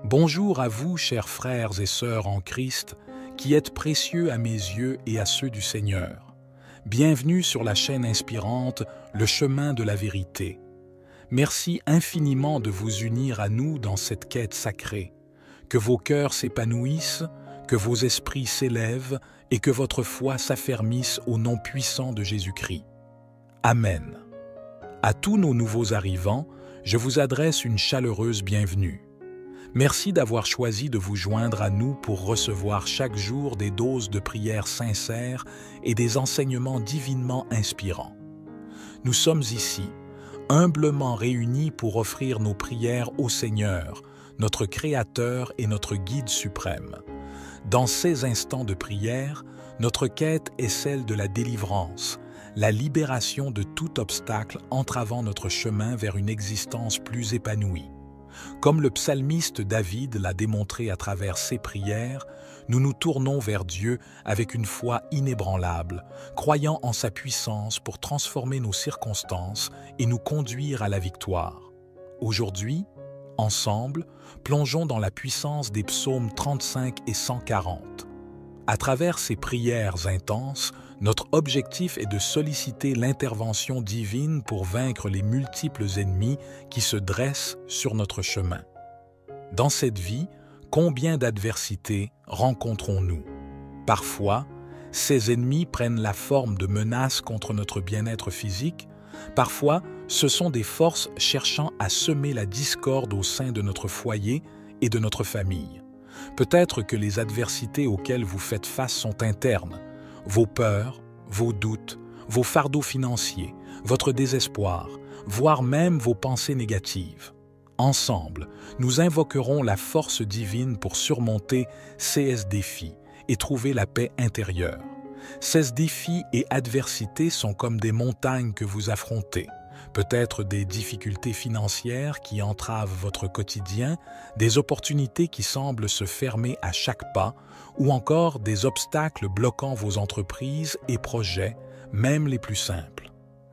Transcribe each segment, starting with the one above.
Bonjour à vous, chers frères et sœurs en Christ, qui êtes précieux à mes yeux et à ceux du Seigneur. Bienvenue sur la chaîne inspirante Le chemin de la vérité. Merci infiniment de vous unir à nous dans cette quête sacrée. Que vos cœurs s'épanouissent, que vos esprits s'élèvent et que votre foi s'affermisse au nom puissant de Jésus-Christ. Amen. À tous nos nouveaux arrivants, je vous adresse une chaleureuse bienvenue. Merci d'avoir choisi de vous joindre à nous pour recevoir chaque jour des doses de prières sincères et des enseignements divinement inspirants. Nous sommes ici, humblement réunis pour offrir nos prières au Seigneur, notre Créateur et notre Guide suprême. Dans ces instants de prière, notre quête est celle de la délivrance, la libération de tout obstacle entravant notre chemin vers une existence plus épanouie. Comme le psalmiste David l'a démontré à travers ses prières, nous nous tournons vers Dieu avec une foi inébranlable, croyant en sa puissance pour transformer nos circonstances et nous conduire à la victoire. Aujourd'hui, ensemble, plongeons dans la puissance des psaumes 35 et 140. À travers ces prières intenses, notre objectif est de solliciter l'intervention divine pour vaincre les multiples ennemis qui se dressent sur notre chemin. Dans cette vie, combien d'adversités rencontrons-nous? Parfois, ces ennemis prennent la forme de menaces contre notre bien-être physique. Parfois, ce sont des forces cherchant à semer la discorde au sein de notre foyer et de notre famille. Peut-être que les adversités auxquelles vous faites face sont internes. Vos peurs, vos doutes, vos fardeaux financiers, votre désespoir, voire même vos pensées négatives. Ensemble, nous invoquerons la force divine pour surmonter ces défis et trouver la paix intérieure. Ces défis et adversités sont comme des montagnes que vous affrontez. Peut-être des difficultés financières qui entravent votre quotidien, des opportunités qui semblent se fermer à chaque pas, ou encore des obstacles bloquant vos entreprises et projets, même les plus simples.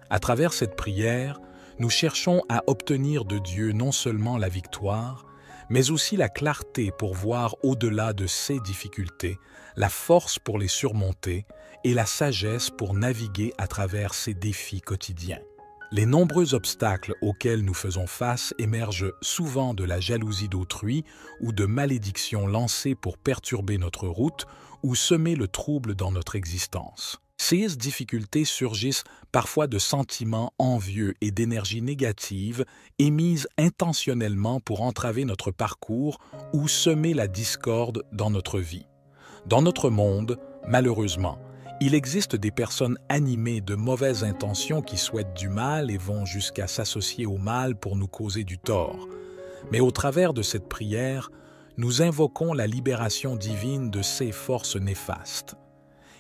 À travers cette prière, nous cherchons à obtenir de Dieu non seulement la victoire, mais aussi la clarté pour voir au-delà de ces difficultés, la force pour les surmonter et la sagesse pour naviguer à travers ces défis quotidiens. Les nombreux obstacles auxquels nous faisons face émergent souvent de la jalousie d'autrui ou de malédictions lancées pour perturber notre route ou semer le trouble dans notre existence. Ces difficultés surgissent parfois de sentiments envieux et d'énergie négative émises intentionnellement pour entraver notre parcours ou semer la discorde dans notre vie. Dans notre monde, malheureusement, il existe des personnes animées de mauvaises intentions qui souhaitent du mal et vont jusqu'à s'associer au mal pour nous causer du tort. Mais au travers de cette prière, nous invoquons la libération divine de ces forces néfastes.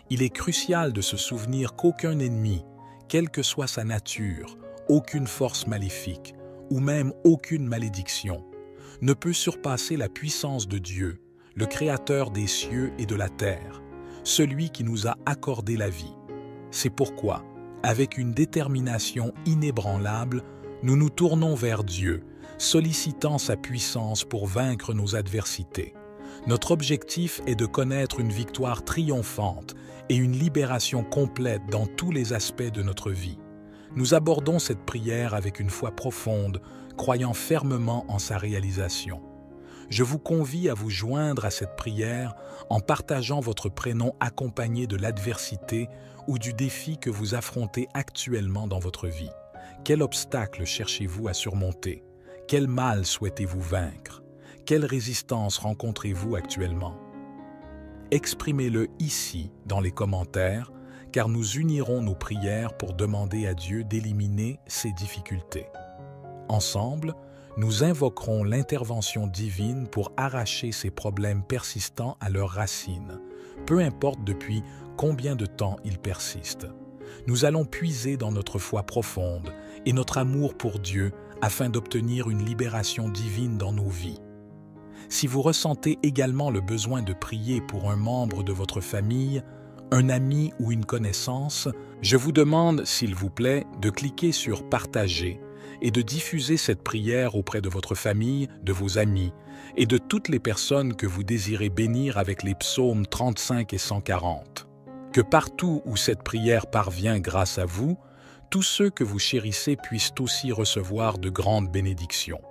Il est crucial de se souvenir qu'aucun ennemi, quelle que soit sa nature, aucune force maléfique ou même aucune malédiction, ne peut surpasser la puissance de Dieu, le Créateur des cieux et de la terre, celui qui nous a accordé la vie. C'est pourquoi, avec une détermination inébranlable, nous nous tournons vers Dieu, sollicitant sa puissance pour vaincre nos adversités. Notre objectif est de connaître une victoire triomphante et une libération complète dans tous les aspects de notre vie. Nous abordons cette prière avec une foi profonde, croyant fermement en sa réalisation. Je vous convie à vous joindre à cette prière en partageant votre prénom accompagné de l'adversité ou du défi que vous affrontez actuellement dans votre vie. Quel obstacle cherchez-vous à surmonter? Quel mal souhaitez-vous vaincre? Quelle résistance rencontrez-vous actuellement? Exprimez-le ici dans les commentaires, car nous unirons nos prières pour demander à Dieu d'éliminer ces difficultés. Ensemble, nous invoquerons l'intervention divine pour arracher ces problèmes persistants à leurs racines, peu importe depuis combien de temps ils persistent. Nous allons puiser dans notre foi profonde et notre amour pour Dieu afin d'obtenir une libération divine dans nos vies. Si vous ressentez également le besoin de prier pour un membre de votre famille, un ami ou une connaissance, je vous demande, s'il vous plaît, de cliquer sur « Partager » et de diffuser cette prière auprès de votre famille, de vos amis et de toutes les personnes que vous désirez bénir avec les psaumes 35 et 140. Que partout où cette prière parvient grâce à vous, tous ceux que vous chérissez puissent aussi recevoir de grandes bénédictions.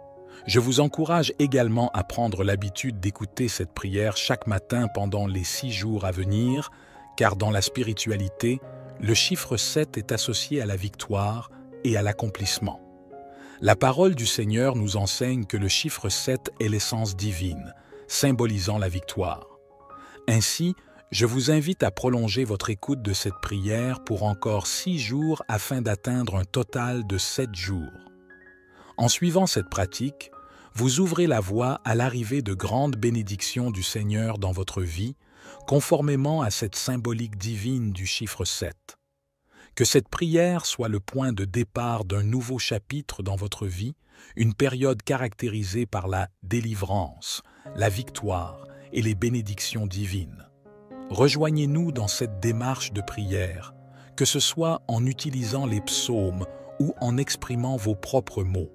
Je vous encourage également à prendre l'habitude d'écouter cette prière chaque matin pendant les 6 jours à venir, car dans la spiritualité, le chiffre 7 est associé à la victoire et à l'accomplissement. La parole du Seigneur nous enseigne que le chiffre 7 est l'essence divine, symbolisant la victoire. Ainsi, je vous invite à prolonger votre écoute de cette prière pour encore 6 jours afin d'atteindre un total de 7 jours. En suivant cette pratique, vous ouvrez la voie à l'arrivée de grandes bénédictions du Seigneur dans votre vie, conformément à cette symbolique divine du chiffre 7. Que cette prière soit le point de départ d'un nouveau chapitre dans votre vie, une période caractérisée par la délivrance, la victoire et les bénédictions divines. Rejoignez-nous dans cette démarche de prière, que ce soit en utilisant les psaumes ou en exprimant vos propres mots.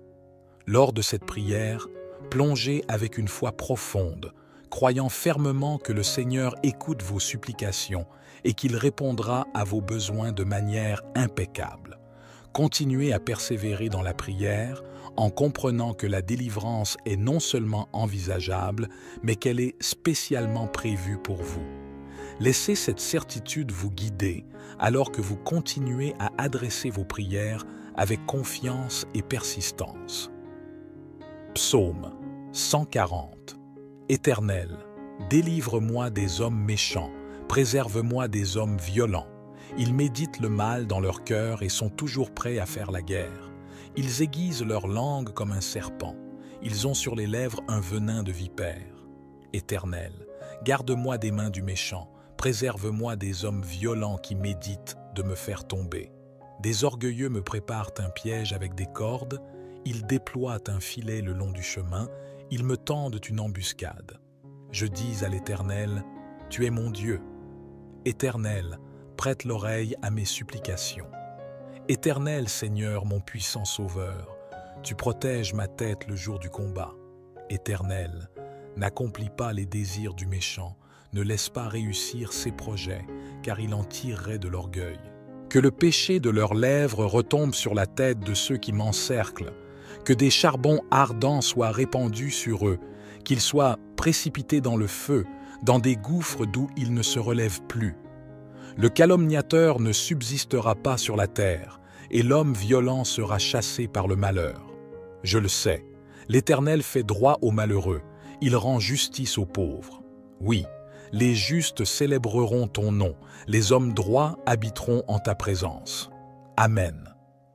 Lors de cette prière, plongez avec une foi profonde, croyant fermement que le Seigneur écoute vos supplications et qu'il répondra à vos besoins de manière impeccable. Continuez à persévérer dans la prière en comprenant que la délivrance est non seulement envisageable, mais qu'elle est spécialement prévue pour vous. Laissez cette certitude vous guider alors que vous continuez à adresser vos prières avec confiance et persistance. Psaume 140. Éternel, délivre-moi des hommes méchants, préserve-moi des hommes violents. Ils méditent le mal dans leur cœur et sont toujours prêts à faire la guerre. Ils aiguisent leur langue comme un serpent. Ils ont sur les lèvres un venin de vipère. Éternel, garde-moi des mains du méchant, préserve-moi des hommes violents qui méditent de me faire tomber. Des orgueilleux me préparent un piège avec des cordes, ils déploient un filet le long du chemin, ils me tendent une embuscade. Je dis à l'Éternel, « Tu es mon Dieu. » Éternel, prête l'oreille à mes supplications. Éternel Seigneur, mon puissant Sauveur, tu protèges ma tête le jour du combat. Éternel, n'accomplis pas les désirs du méchant, ne laisse pas réussir ses projets, car il en tirerait de l'orgueil. Que le péché de leurs lèvres retombe sur la tête de ceux qui m'encerclent, que des charbons ardents soient répandus sur eux, qu'ils soient précipités dans le feu, dans des gouffres d'où ils ne se relèvent plus. Le calomniateur ne subsistera pas sur la terre, et l'homme violent sera chassé par le malheur. Je le sais, l'Éternel fait droit aux malheureux, il rend justice aux pauvres. Oui, les justes célébreront ton nom, les hommes droits habiteront en ta présence. Amen.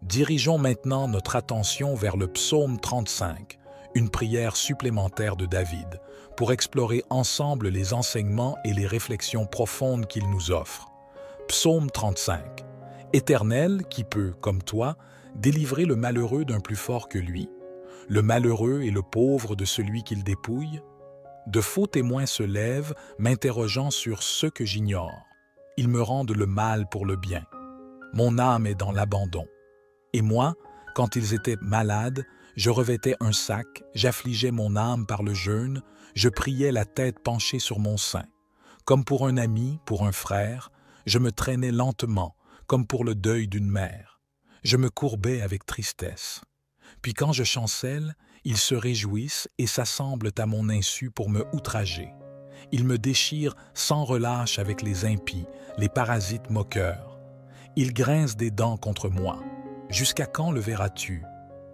Dirigeons maintenant notre attention vers le psaume 35, une prière supplémentaire de David, pour explorer ensemble les enseignements et les réflexions profondes qu'il nous offre. Psaume 35. Éternel, qui peut, comme toi, délivrer le malheureux d'un plus fort que lui, le malheureux et le pauvre de celui qu'il dépouille? De faux témoins se lèvent, m'interrogeant sur ce que j'ignore. Ils me rendent le mal pour le bien. Mon âme est dans l'abandon. Et moi, quand ils étaient malades, je revêtais un sac, j'affligeais mon âme par le jeûne, je priais la tête penchée sur mon sein. Comme pour un ami, pour un frère, je me traînais lentement, comme pour le deuil d'une mère. Je me courbais avec tristesse. Puis quand je chancelle, ils se réjouissent et s'assemblent à mon insu pour me outrager. Ils me déchirent sans relâche avec les impies, les parasites moqueurs. Ils grincent des dents contre moi. Jusqu'à quand le verras-tu?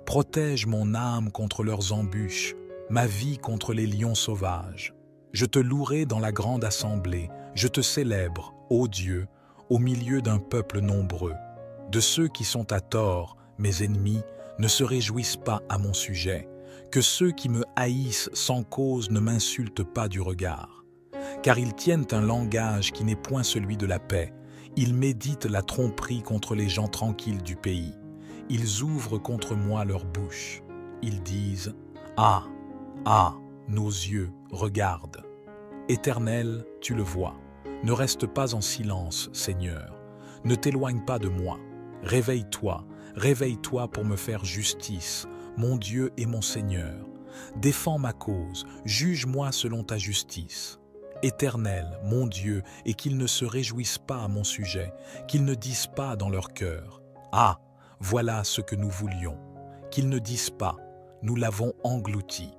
Protège mon âme contre leurs embûches, ma vie contre les lions sauvages. Je te louerai dans la grande assemblée, je te célèbre, ô Dieu, au milieu d'un peuple nombreux. De ceux qui sont à tort, mes ennemis, ne se réjouissent pas à mon sujet, que ceux qui me haïssent sans cause ne m'insultent pas du regard. Car ils tiennent un langage qui n'est point celui de la paix, ils méditent la tromperie contre les gens tranquilles du pays. Ils ouvrent contre moi leur bouche. Ils disent « Ah, ah, nos yeux, regardent. » Éternel, tu le vois. Ne reste pas en silence, Seigneur. Ne t'éloigne pas de moi. Réveille-toi, réveille-toi pour me faire justice, mon Dieu et mon Seigneur. Défends ma cause, juge-moi selon ta justice. Éternel, mon Dieu, et qu'ils ne se réjouissent pas à mon sujet, qu'ils ne disent pas dans leur cœur, « Ah, voilà ce que nous voulions », qu'ils ne disent pas, « Nous l'avons englouti »,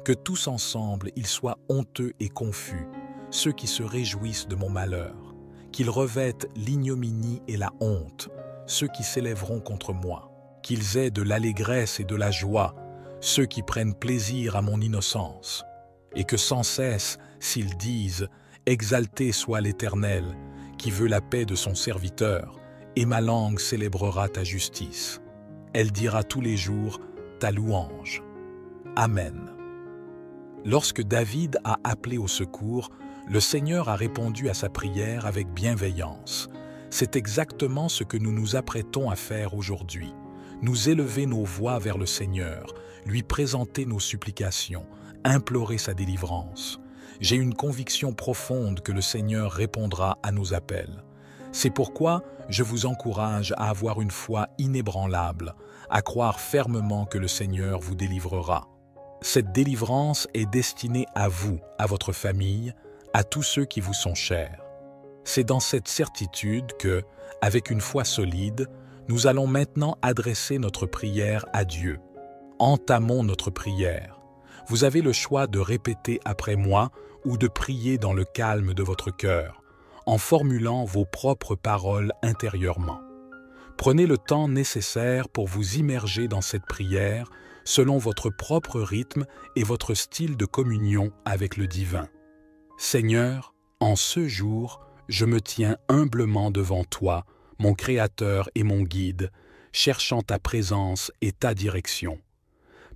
que tous ensemble ils soient honteux et confus, ceux qui se réjouissent de mon malheur, qu'ils revêtent l'ignominie et la honte, ceux qui s'élèveront contre moi, qu'ils aient de l'allégresse et de la joie, ceux qui prennent plaisir à mon innocence, et que sans cesse, s'ils disent « Exalté soit l'Éternel, qui veut la paix de son serviteur, et ma langue célébrera ta justice. Elle dira tous les jours ta louange. Amen. » Lorsque David a appelé au secours, le Seigneur a répondu à sa prière avec bienveillance. C'est exactement ce que nous nous apprêtons à faire aujourd'hui. Nous élever nos voix vers le Seigneur, lui présenter nos supplications, implorer sa délivrance. J'ai une conviction profonde que le Seigneur répondra à nos appels. C'est pourquoi je vous encourage à avoir une foi inébranlable, à croire fermement que le Seigneur vous délivrera. Cette délivrance est destinée à vous, à votre famille, à tous ceux qui vous sont chers. C'est dans cette certitude que, avec une foi solide, nous allons maintenant adresser notre prière à Dieu. Entamons notre prière. Vous avez le choix de répéter après moi ou de prier dans le calme de votre cœur, en formulant vos propres paroles intérieurement. Prenez le temps nécessaire pour vous immerger dans cette prière selon votre propre rythme et votre style de communion avec le divin. Seigneur, en ce jour, je me tiens humblement devant toi, mon Créateur et mon Guide, cherchant ta présence et ta direction.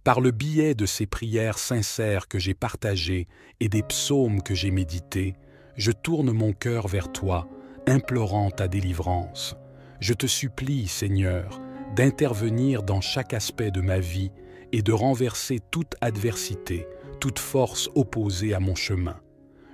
Par le biais de ces prières sincères que j'ai partagées et des psaumes que j'ai médités, je tourne mon cœur vers toi, implorant ta délivrance. Je te supplie, Seigneur, d'intervenir dans chaque aspect de ma vie et de renverser toute adversité, toute force opposée à mon chemin.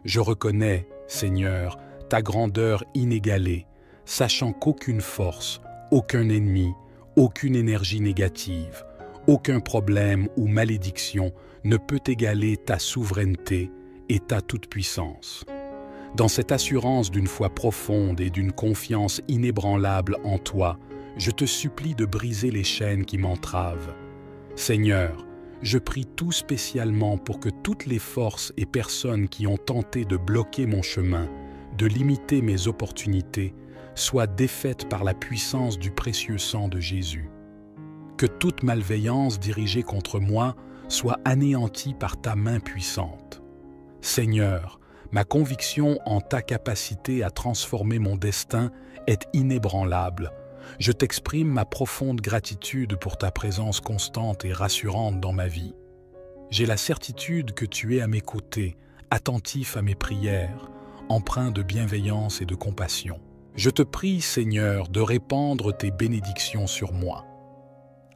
Je reconnais, Seigneur, ta grandeur inégalée, sachant qu'aucune force, aucun ennemi, aucune énergie négative, aucun problème ou malédiction ne peut égaler ta souveraineté et ta toute-puissance. Dans cette assurance d'une foi profonde et d'une confiance inébranlable en toi, je te supplie de briser les chaînes qui m'entravent. Seigneur, je prie tout spécialement pour que toutes les forces et personnes qui ont tenté de bloquer mon chemin, de limiter mes opportunités, soient défaites par la puissance du précieux sang de Jésus. Que toute malveillance dirigée contre moi soit anéantie par ta main puissante. Seigneur, ma conviction en ta capacité à transformer mon destin est inébranlable. Je t'exprime ma profonde gratitude pour ta présence constante et rassurante dans ma vie. J'ai la certitude que tu es à mes côtés, attentif à mes prières, empreint de bienveillance et de compassion. Je te prie, Seigneur, de répandre tes bénédictions sur moi.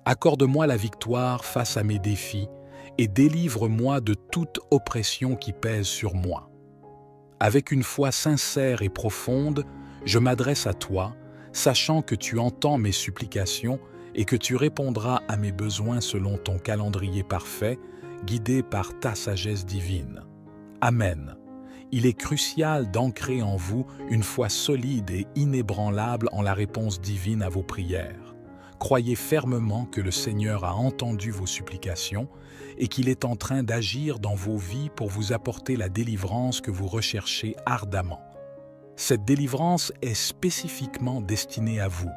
Accorde-moi la victoire face à mes défis et délivre-moi de toute oppression qui pèse sur moi. Avec une foi sincère et profonde, je m'adresse à toi, sachant que tu entends mes supplications et que tu répondras à mes besoins selon ton calendrier parfait, guidé par ta sagesse divine. Amen. Il est crucial d'ancrer en vous une foi solide et inébranlable en la réponse divine à vos prières. Croyez fermement que le Seigneur a entendu vos supplications et qu'il est en train d'agir dans vos vies pour vous apporter la délivrance que vous recherchez ardemment. Cette délivrance est spécifiquement destinée à vous.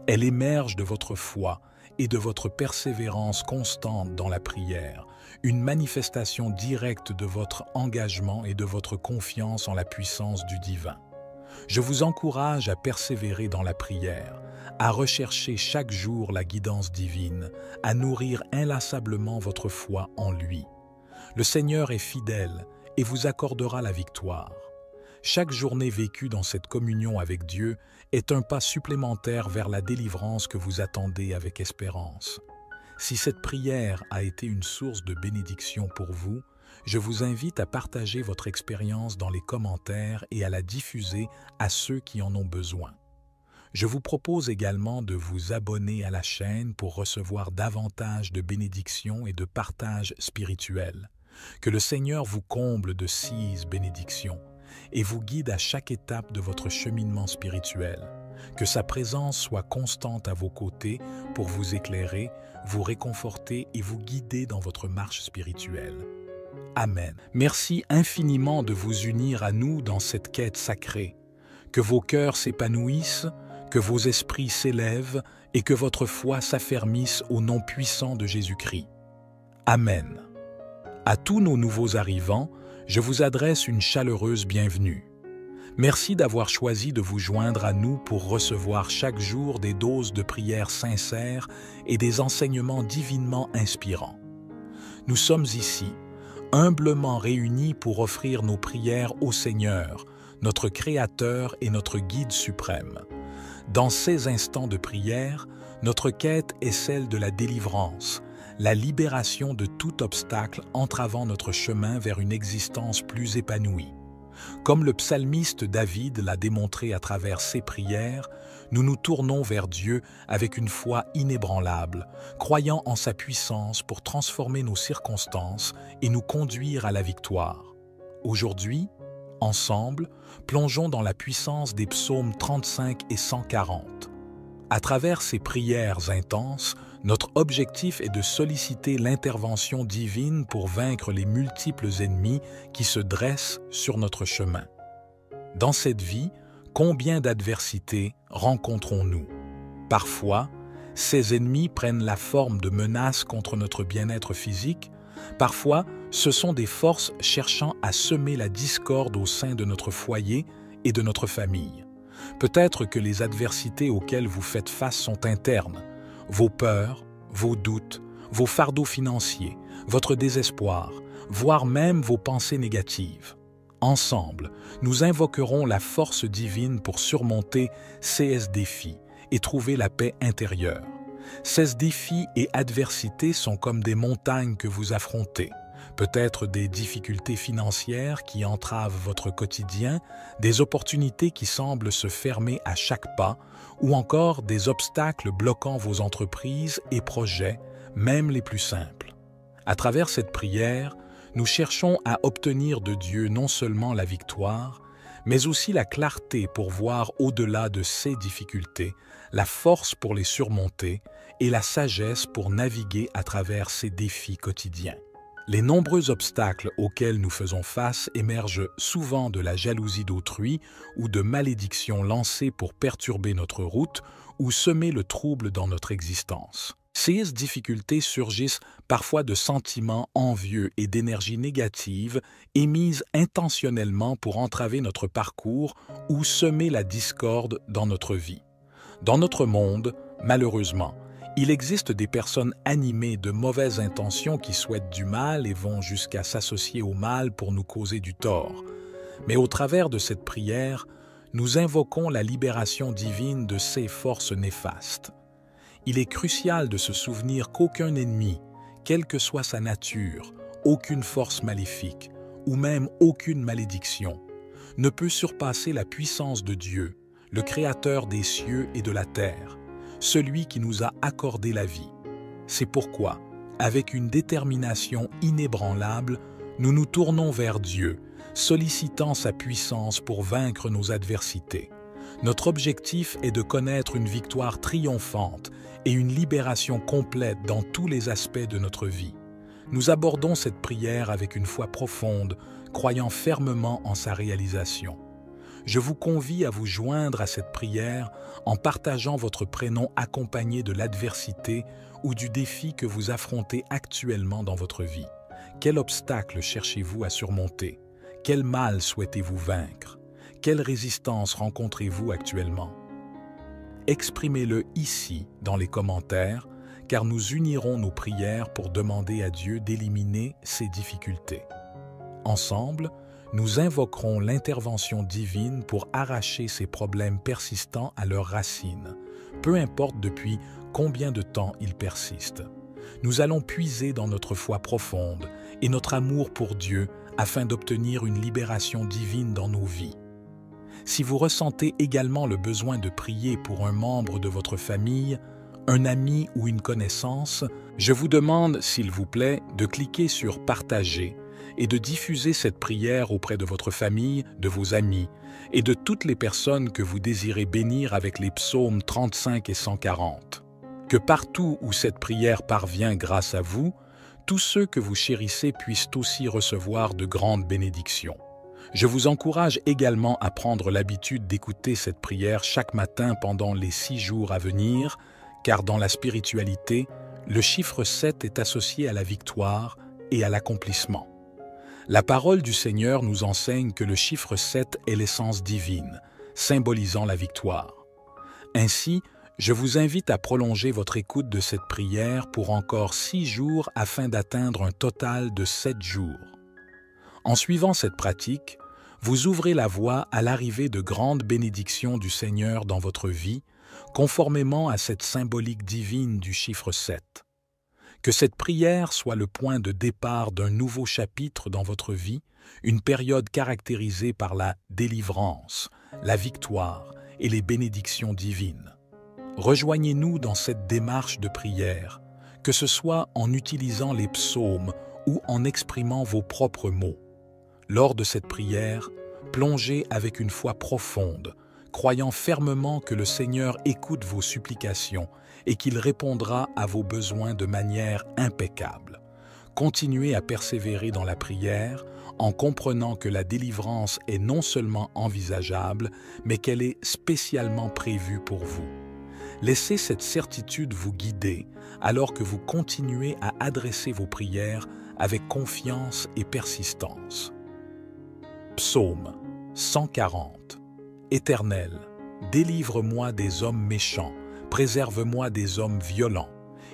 Elle émerge de votre foi et de votre persévérance constante dans la prière, une manifestation directe de votre engagement et de votre confiance en la puissance du divin. Je vous encourage à persévérer dans la prière, à rechercher chaque jour la guidance divine, à nourrir inlassablement votre foi en lui. Le Seigneur est fidèle et vous accordera la victoire. Chaque journée vécue dans cette communion avec Dieu est un pas supplémentaire vers la délivrance que vous attendez avec espérance. Si cette prière a été une source de bénédiction pour vous, je vous invite à partager votre expérience dans les commentaires et à la diffuser à ceux qui en ont besoin. Je vous propose également de vous abonner à la chaîne pour recevoir davantage de bénédictions et de partages spirituels. Que le Seigneur vous comble de 6 bénédictions et vous guide à chaque étape de votre cheminement spirituel. Que sa présence soit constante à vos côtés pour vous éclairer, vous réconforter et vous guider dans votre marche spirituelle. Amen. Merci infiniment de vous unir à nous dans cette quête sacrée. Que vos cœurs s'épanouissent, que vos esprits s'élèvent et que votre foi s'affermisse au nom puissant de Jésus-Christ. Amen. À tous nos nouveaux arrivants, je vous adresse une chaleureuse bienvenue. Merci d'avoir choisi de vous joindre à nous pour recevoir chaque jour des doses de prières sincères et des enseignements divinement inspirants. Nous sommes ici, humblement réunis pour offrir nos prières au Seigneur, notre Créateur et notre Guide suprême. Dans ces instants de prière, notre quête est celle de la délivrance, la libération de tout obstacle entravant notre chemin vers une existence plus épanouie. Comme le psalmiste David l'a démontré à travers ses prières, nous nous tournons vers Dieu avec une foi inébranlable, croyant en sa puissance pour transformer nos circonstances et nous conduire à la victoire. Aujourd'hui, ensemble, plongeons dans la puissance des psaumes 35 et 140. À travers ces prières intenses, notre objectif est de solliciter l'intervention divine pour vaincre les multiples ennemis qui se dressent sur notre chemin. Dans cette vie, combien d'adversités rencontrons-nous? Parfois, ces ennemis prennent la forme de menaces contre notre bien-être physique. Parfois, ce sont des forces cherchant à semer la discorde au sein de notre foyer et de notre famille. Peut-être que les adversités auxquelles vous faites face sont internes. Vos peurs, vos doutes, vos fardeaux financiers, votre désespoir, voire même vos pensées négatives. Ensemble, nous invoquerons la force divine pour surmonter ces défis et trouver la paix intérieure. Ces défis et adversités sont comme des montagnes que vous affrontez. Peut-être des difficultés financières qui entravent votre quotidien, des opportunités qui semblent se fermer à chaque pas, ou encore des obstacles bloquant vos entreprises et projets, même les plus simples. À travers cette prière, nous cherchons à obtenir de Dieu non seulement la victoire, mais aussi la clarté pour voir au-delà de ces difficultés, la force pour les surmonter et la sagesse pour naviguer à travers ces défis quotidiens. Les nombreux obstacles auxquels nous faisons face émergent souvent de la jalousie d'autrui ou de malédictions lancées pour perturber notre route ou semer le trouble dans notre existence. Ces difficultés surgissent parfois de sentiments envieux et d'énergie négative émises intentionnellement pour entraver notre parcours ou semer la discorde dans notre vie. Dans notre monde, malheureusement, il existe des personnes animées de mauvaises intentions qui souhaitent du mal et vont jusqu'à s'associer au mal pour nous causer du tort. Mais au travers de cette prière, nous invoquons la libération divine de ces forces néfastes. Il est crucial de se souvenir qu'aucun ennemi, quelle que soit sa nature, aucune force maléfique ou même aucune malédiction, ne peut surpasser la puissance de Dieu, le Créateur des cieux et de la terre, celui qui nous a accordé la vie. C'est pourquoi, avec une détermination inébranlable, nous nous tournons vers Dieu, sollicitant sa puissance pour vaincre nos adversités. Notre objectif est de connaître une victoire triomphante et une libération complète dans tous les aspects de notre vie. Nous abordons cette prière avec une foi profonde, croyant fermement en sa réalisation. Je vous convie à vous joindre à cette prière en partageant votre prénom accompagné de l'adversité ou du défi que vous affrontez actuellement dans votre vie. Quel obstacle cherchez-vous à surmonter? Quel mal souhaitez-vous vaincre? Quelle résistance rencontrez-vous actuellement? Exprimez-le ici dans les commentaires, car nous unirons nos prières pour demander à Dieu d'éliminer ces difficultés. Ensemble, nous invoquerons l'intervention divine pour arracher ces problèmes persistants à leurs racines, peu importe depuis combien de temps ils persistent. Nous allons puiser dans notre foi profonde et notre amour pour Dieu afin d'obtenir une libération divine dans nos vies. Si vous ressentez également le besoin de prier pour un membre de votre famille, un ami ou une connaissance, je vous demande, s'il vous plaît, de cliquer sur « Partager » et de diffuser cette prière auprès de votre famille, de vos amis et de toutes les personnes que vous désirez bénir avec les psaumes 35 et 140. Que partout où cette prière parvient grâce à vous, tous ceux que vous chérissez puissent aussi recevoir de grandes bénédictions. Je vous encourage également à prendre l'habitude d'écouter cette prière chaque matin pendant les 6 jours à venir, car dans la spiritualité, le chiffre 7 est associé à la victoire et à l'accomplissement. La parole du Seigneur nous enseigne que le chiffre 7 est l'essence divine, symbolisant la victoire. Ainsi, je vous invite à prolonger votre écoute de cette prière pour encore 6 jours afin d'atteindre un total de 7 jours. En suivant cette pratique, vous ouvrez la voie à l'arrivée de grandes bénédictions du Seigneur dans votre vie, conformément à cette symbolique divine du chiffre 7. Que cette prière soit le point de départ d'un nouveau chapitre dans votre vie, une période caractérisée par la délivrance, la victoire et les bénédictions divines. Rejoignez-nous dans cette démarche de prière, que ce soit en utilisant les psaumes ou en exprimant vos propres mots. Lors de cette prière, plongez avec une foi profonde, croyant fermement que le Seigneur écoute vos supplications et qu'il répondra à vos besoins de manière impeccable. Continuez à persévérer dans la prière en comprenant que la délivrance est non seulement envisageable, mais qu'elle est spécialement prévue pour vous. Laissez cette certitude vous guider alors que vous continuez à adresser vos prières avec confiance et persistance. Psaume 140. Éternel, délivre-moi des hommes méchants, préserve-moi des hommes violents.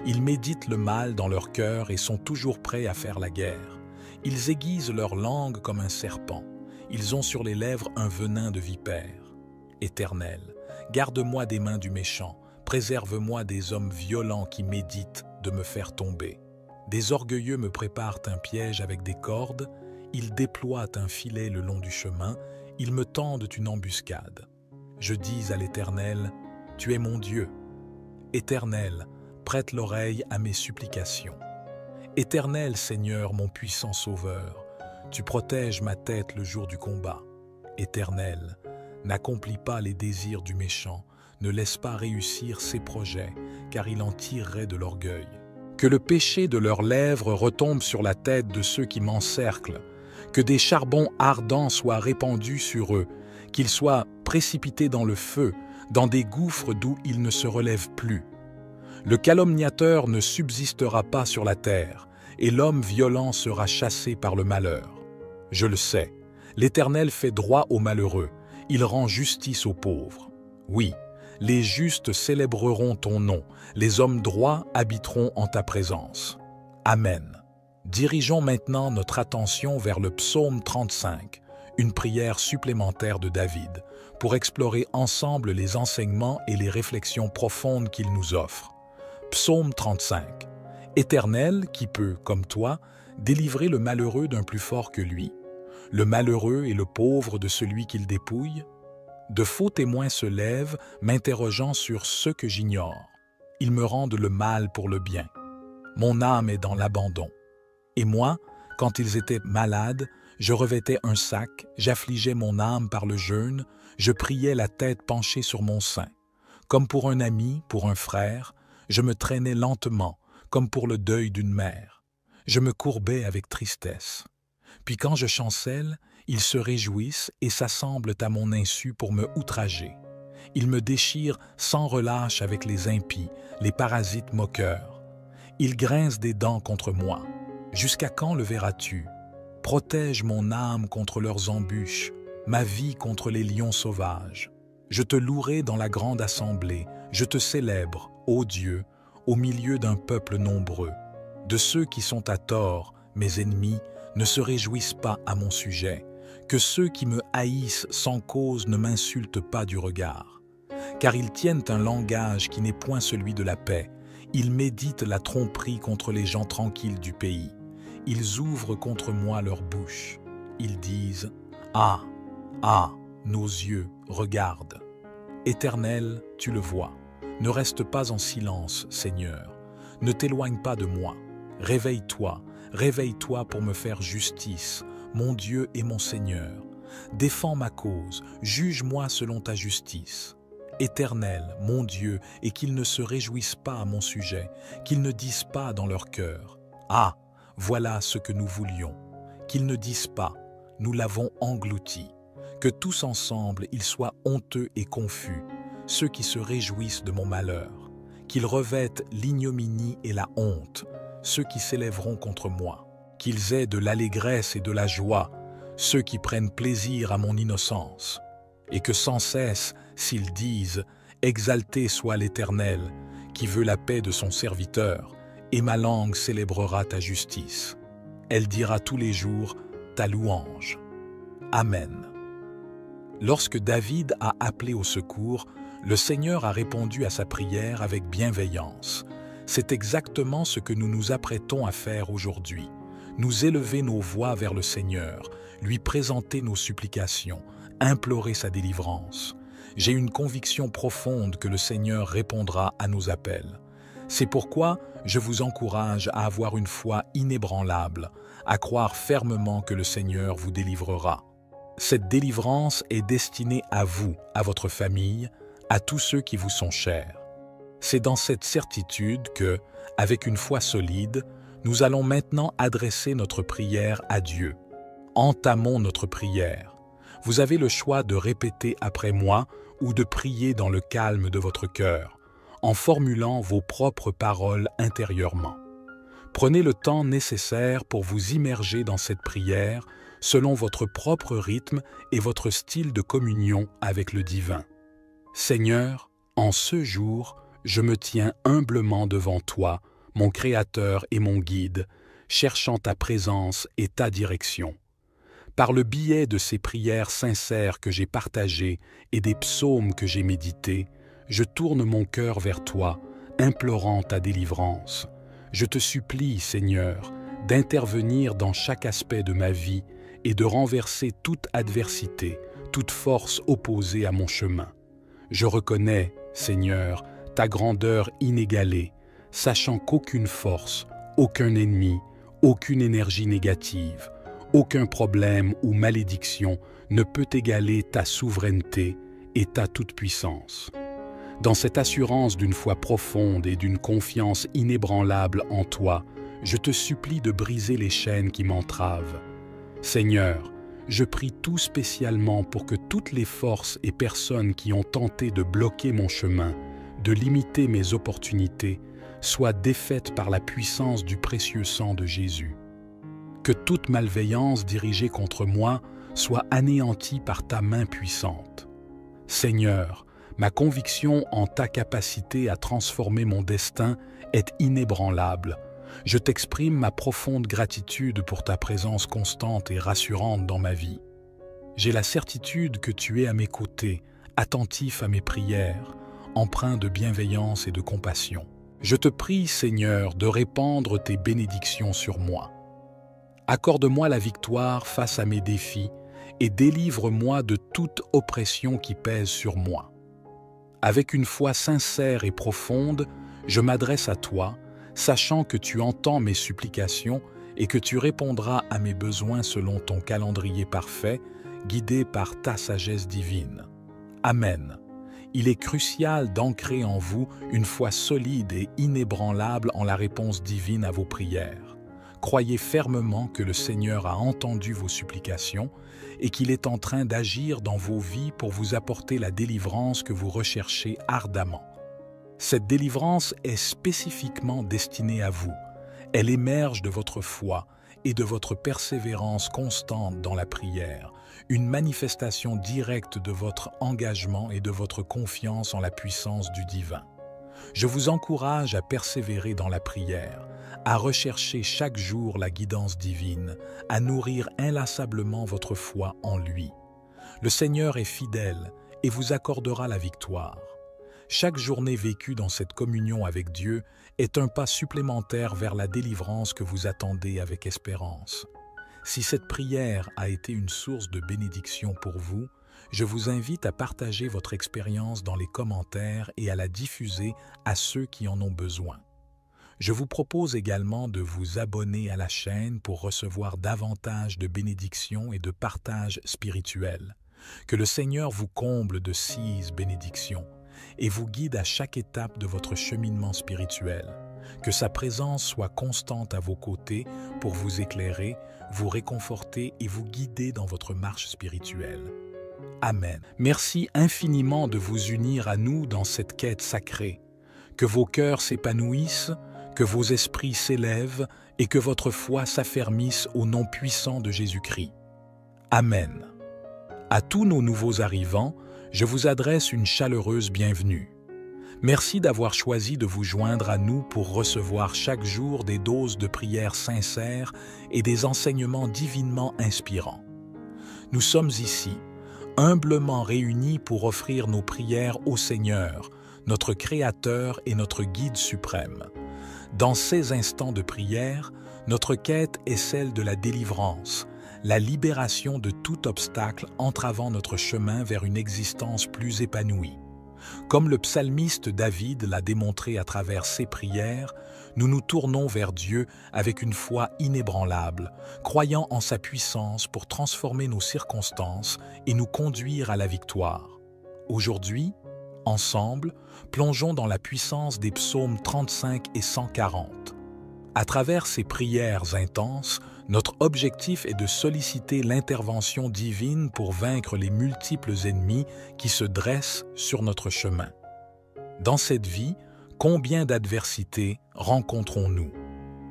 Ils méditent le mal dans leur cœur et sont toujours prêts à faire la guerre. Ils aiguisent leur langue comme un serpent. Ils ont sur les lèvres un venin de vipère. Éternel, garde-moi des mains du méchant, préserve-moi des hommes violents qui méditent de me faire tomber. Des orgueilleux me préparent un piège avec des cordes, ils déploient un filet le long du chemin, ils me tendent une embuscade. Je dis à l'Éternel, « Tu es mon Dieu. » Éternel, prête l'oreille à mes supplications. Éternel Seigneur, mon puissant Sauveur, tu protèges ma tête le jour du combat. Éternel, n'accomplis pas les désirs du méchant, ne laisse pas réussir ses projets, car il en tirerait de l'orgueil. Que le péché de leurs lèvres retombe sur la tête de ceux qui m'encerclent, que des charbons ardents soient répandus sur eux, qu'ils soient précipités dans le feu, dans des gouffres d'où ils ne se relèvent plus. Le calomniateur ne subsistera pas sur la terre, et l'homme violent sera chassé par le malheur. Je le sais, l'Éternel fait droit aux malheureux, il rend justice aux pauvres. Oui, les justes célébreront ton nom, les hommes droits habiteront en ta présence. Amen. Dirigeons maintenant notre attention vers le psaume 35, une prière supplémentaire de David, pour explorer ensemble les enseignements et les réflexions profondes qu'il nous offre. Psaume 35. Éternel, qui peut, comme toi, délivrer le malheureux d'un plus fort que lui, le malheureux et le pauvre de celui qu'il dépouille? De faux témoins se lèvent, m'interrogeant sur ce que j'ignore. Ils me rendent le mal pour le bien. Mon âme est dans l'abandon. Et moi, quand ils étaient malades, je revêtais un sac, j'affligeais mon âme par le jeûne, je priais la tête penchée sur mon sein. Comme pour un ami, pour un frère, je me traînais lentement, comme pour le deuil d'une mère. Je me courbais avec tristesse. Puis quand je chancelle, ils se réjouissent et s'assemblent à mon insu pour me outrager. Ils me déchirent sans relâche avec les impies, les parasites moqueurs. Ils grincent des dents contre moi. Jusqu'à quand le verras-tu? Protège mon âme contre leurs embûches, ma vie contre les lions sauvages. Je te louerai dans la grande assemblée, je te célèbre, ô Dieu, au milieu d'un peuple nombreux. De ceux qui sont à tort, mes ennemis, ne se réjouissent pas à mon sujet, que ceux qui me haïssent sans cause ne m'insultent pas du regard. Car ils tiennent un langage qui n'est point celui de la paix, ils méditent la tromperie contre les gens tranquilles du pays. Ils ouvrent contre moi leur bouche. Ils disent « Ah, ah, nos yeux regardent. Éternel, tu le vois. Ne reste pas en silence, Seigneur. Ne t'éloigne pas de moi. Réveille-toi, réveille-toi pour me faire justice, mon Dieu et mon Seigneur. Défends ma cause, juge-moi selon ta justice. Éternel, mon Dieu, et qu'ils ne se réjouissent pas à mon sujet, qu'ils ne disent pas dans leur cœur. Ah, voilà ce que nous voulions. Qu'ils ne disent pas, nous l'avons englouti. Que tous ensemble ils soient honteux et confus, ceux qui se réjouissent de mon malheur. Qu'ils revêtent l'ignominie et la honte, ceux qui s'élèveront contre moi. Qu'ils aient de l'allégresse et de la joie, ceux qui prennent plaisir à mon innocence. Et que sans cesse, s'ils disent « Exalté soit l'Éternel, qui veut la paix de son serviteur, et ma langue célébrera ta justice. Elle dira tous les jours ta louange. » Amen. Lorsque David a appelé au secours, le Seigneur a répondu à sa prière avec bienveillance. C'est exactement ce que nous nous apprêtons à faire aujourd'hui. Nous élever nos voix vers le Seigneur, lui présenter nos supplications, implorer sa délivrance. J'ai une conviction profonde que le Seigneur répondra à nos appels. C'est pourquoi je vous encourage à avoir une foi inébranlable, à croire fermement que le Seigneur vous délivrera. Cette délivrance est destinée à vous, à votre famille, à tous ceux qui vous sont chers. C'est dans cette certitude que, avec une foi solide, nous allons maintenant adresser notre prière à Dieu. Entamons notre prière. Vous avez le choix de répéter après moi ou de prier dans le calme de votre cœur, en formulant vos propres paroles intérieurement. Prenez le temps nécessaire pour vous immerger dans cette prière selon votre propre rythme et votre style de communion avec le divin. Seigneur, en ce jour, je me tiens humblement devant toi, mon Créateur et mon Guide, cherchant ta présence et ta direction. Par le biais de ces prières sincères que j'ai partagées et des psaumes que j'ai médités, je tourne mon cœur vers toi, implorant ta délivrance. Je te supplie, Seigneur, d'intervenir dans chaque aspect de ma vie et de renverser toute adversité, toute force opposée à mon chemin. Je reconnais, Seigneur, ta grandeur inégalée, sachant qu'aucune force, aucun ennemi, aucune énergie négative, aucun problème ou malédiction ne peut égaler ta souveraineté et ta toute-puissance. Dans cette assurance d'une foi profonde et d'une confiance inébranlable en toi, je te supplie de briser les chaînes qui m'entravent. Seigneur, je prie tout spécialement pour que toutes les forces et personnes qui ont tenté de bloquer mon chemin, de limiter mes opportunités, soient défaites par la puissance du précieux sang de Jésus. Que toute malveillance dirigée contre moi soit anéantie par ta main puissante. Seigneur, ma conviction en ta capacité à transformer mon destin est inébranlable. Je t'exprime ma profonde gratitude pour ta présence constante et rassurante dans ma vie. J'ai la certitude que tu es à mes côtés, attentif à mes prières, empreint de bienveillance et de compassion. Je te prie, Seigneur, de répandre tes bénédictions sur moi. Accorde-moi la victoire face à mes défis et délivre-moi de toute oppression qui pèse sur moi. Avec une foi sincère et profonde, je m'adresse à toi, sachant que tu entends mes supplications et que tu répondras à mes besoins selon ton calendrier parfait, guidé par ta sagesse divine. Amen. Il est crucial d'ancrer en vous une foi solide et inébranlable en la réponse divine à vos prières. Croyez fermement que le Seigneur a entendu vos supplications et qu'il est en train d'agir dans vos vies pour vous apporter la délivrance que vous recherchez ardemment. Cette délivrance est spécifiquement destinée à vous. Elle émerge de votre foi et de votre persévérance constante dans la prière, une manifestation directe de votre engagement et de votre confiance en la puissance du divin. Je vous encourage à persévérer dans la prière, à rechercher chaque jour la guidance divine, à nourrir inlassablement votre foi en lui. Le Seigneur est fidèle et vous accordera la victoire. Chaque journée vécue dans cette communion avec Dieu est un pas supplémentaire vers la délivrance que vous attendez avec espérance. Si cette prière a été une source de bénédiction pour vous, Je vous invite à partager votre expérience dans les commentaires et à la diffuser à ceux qui en ont besoin. Je vous propose également de vous abonner à la chaîne pour recevoir davantage de bénédictions et de partages spirituels. Que le Seigneur vous comble de 6 bénédictions et vous guide à chaque étape de votre cheminement spirituel. Que sa présence soit constante à vos côtés pour vous éclairer, vous réconforter et vous guider dans votre marche spirituelle. Amen. Merci infiniment de vous unir à nous dans cette quête sacrée. Que vos cœurs s'épanouissent, que vos esprits s'élèvent et que votre foi s'affermisse au nom puissant de Jésus-Christ. Amen. À tous nos nouveaux arrivants, je vous adresse une chaleureuse bienvenue. Merci d'avoir choisi de vous joindre à nous pour recevoir chaque jour des doses de prières sincères et des enseignements divinement inspirants. Nous sommes ici, humblement réunis pour offrir nos prières au Seigneur, notre Créateur et notre Guide suprême. Dans ces instants de prière, notre quête est celle de la délivrance, la libération de tout obstacle entravant notre chemin vers une existence plus épanouie. Comme le psalmiste David l'a démontré à travers ses prières, nous nous tournons vers Dieu avec une foi inébranlable, croyant en sa puissance pour transformer nos circonstances et nous conduire à la victoire. Aujourd'hui, ensemble, plongeons dans la puissance des psaumes 35 et 140. À travers ces prières intenses, notre objectif est de solliciter l'intervention divine pour vaincre les multiples ennemis qui se dressent sur notre chemin. Dans cette vie, combien d'adversités rencontrons-nous?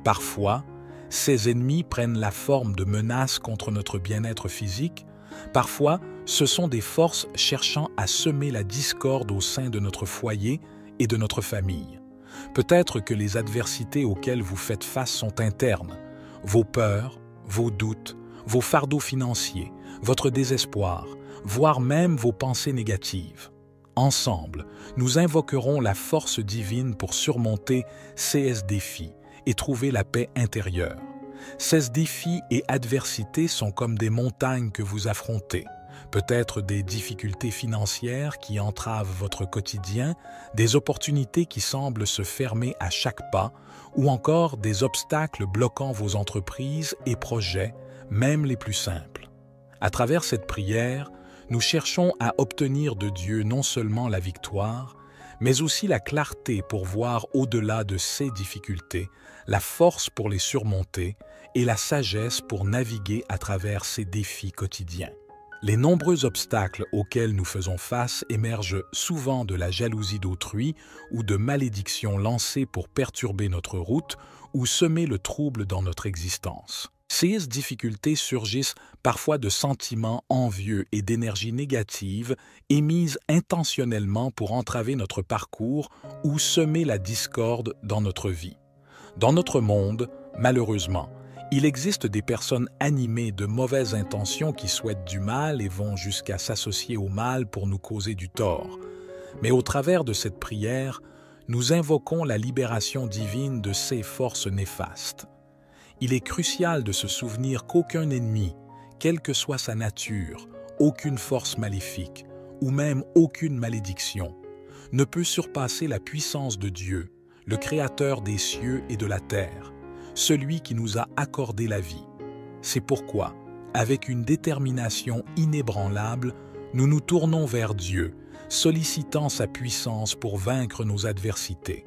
Parfois, ces ennemis prennent la forme de menaces contre notre bien-être physique. Parfois, ce sont des forces cherchant à semer la discorde au sein de notre foyer et de notre famille. Peut-être que les adversités auxquelles vous faites face sont internes. Vos peurs, vos doutes, vos fardeaux financiers, votre désespoir, voire même vos pensées négatives. Ensemble, nous invoquerons la force divine pour surmonter ces défis et trouver la paix intérieure. Ces défis et adversités sont comme des montagnes que vous affrontez. Peut-être des difficultés financières qui entravent votre quotidien, des opportunités qui semblent se fermer à chaque pas, ou encore des obstacles bloquant vos entreprises et projets, même les plus simples. À travers cette prière, nous cherchons à obtenir de Dieu non seulement la victoire, mais aussi la clarté pour voir au-delà de ces difficultés, la force pour les surmonter et la sagesse pour naviguer à travers ces défis quotidiens. Les nombreux obstacles auxquels nous faisons face émergent souvent de la jalousie d'autrui ou de malédictions lancées pour perturber notre route ou semer le trouble dans notre existence. Ces difficultés surgissent parfois de sentiments envieux et d'énergie négative émises intentionnellement pour entraver notre parcours ou semer la discorde dans notre vie. Dans notre monde, malheureusement, il existe des personnes animées de mauvaises intentions qui souhaitent du mal et vont jusqu'à s'associer au mal pour nous causer du tort. Mais au travers de cette prière, nous invoquons la libération divine de ces forces néfastes. Il est crucial de se souvenir qu'aucun ennemi, quelle que soit sa nature, aucune force maléfique ou même aucune malédiction, ne peut surpasser la puissance de Dieu, le Créateur des cieux et de la terre, celui qui nous a accordé la vie. C'est pourquoi, avec une détermination inébranlable, nous nous tournons vers Dieu, sollicitant sa puissance pour vaincre nos adversités.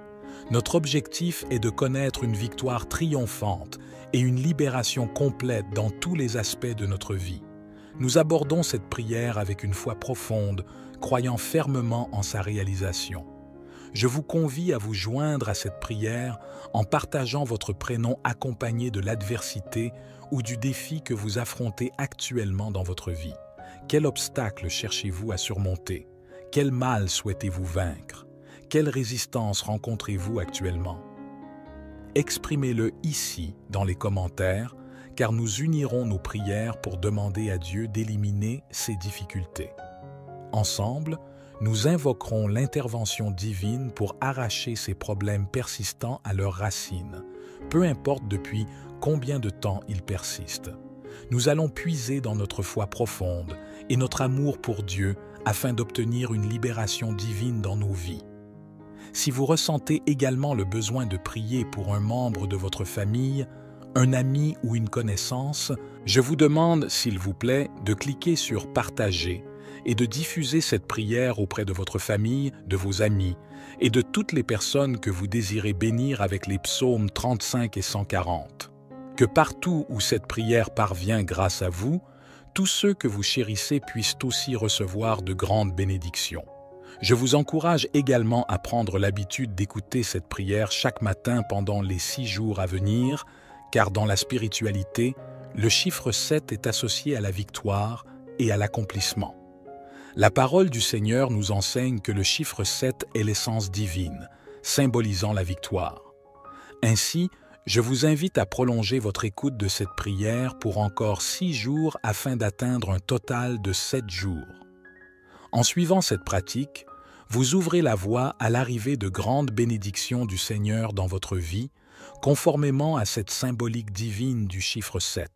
Notre objectif est de connaître une victoire triomphante et une libération complète dans tous les aspects de notre vie. Nous abordons cette prière avec une foi profonde, croyant fermement en sa réalisation. Je vous convie à vous joindre à cette prière en partageant votre prénom accompagné de l'adversité ou du défi que vous affrontez actuellement dans votre vie. Quel obstacle cherchez-vous à surmonter? Quel mal souhaitez-vous vaincre? Quelle résistance rencontrez-vous actuellement? Exprimez-le ici dans les commentaires, car nous unirons nos prières pour demander à Dieu d'éliminer ces difficultés. Ensemble, nous invoquerons l'intervention divine pour arracher ces problèmes persistants à leurs racines, peu importe depuis combien de temps ils persistent. Nous allons puiser dans notre foi profonde et notre amour pour Dieu afin d'obtenir une libération divine dans nos vies. Si vous ressentez également le besoin de prier pour un membre de votre famille, un ami ou une connaissance, je vous demande, s'il vous plaît, de cliquer sur « Partager » et de diffuser cette prière auprès de votre famille, de vos amis et de toutes les personnes que vous désirez bénir avec les psaumes 35 et 140. Que partout où cette prière parvient grâce à vous, tous ceux que vous chérissez puissent aussi recevoir de grandes bénédictions. Je vous encourage également à prendre l'habitude d'écouter cette prière chaque matin pendant les 6 jours à venir, car dans la spiritualité, le chiffre 7 est associé à la victoire et à l'accomplissement. La parole du Seigneur nous enseigne que le chiffre 7 est l'essence divine, symbolisant la victoire. Ainsi, je vous invite à prolonger votre écoute de cette prière pour encore 6 jours afin d'atteindre un total de 7 jours. En suivant cette pratique, vous ouvrez la voie à l'arrivée de grandes bénédictions du Seigneur dans votre vie, conformément à cette symbolique divine du chiffre 7.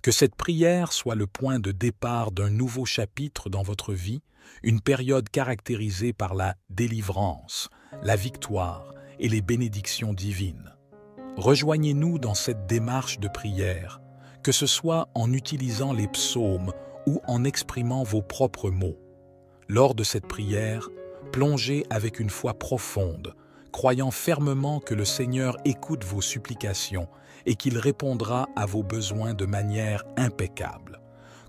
Que cette prière soit le point de départ d'un nouveau chapitre dans votre vie, une période caractérisée par la délivrance, la victoire et les bénédictions divines. Rejoignez-nous dans cette démarche de prière, que ce soit en utilisant les psaumes ou en exprimant vos propres mots. Lors de cette prière, plongez avec une foi profonde, croyant fermement que le Seigneur écoute vos supplications et qu'il répondra à vos besoins de manière impeccable.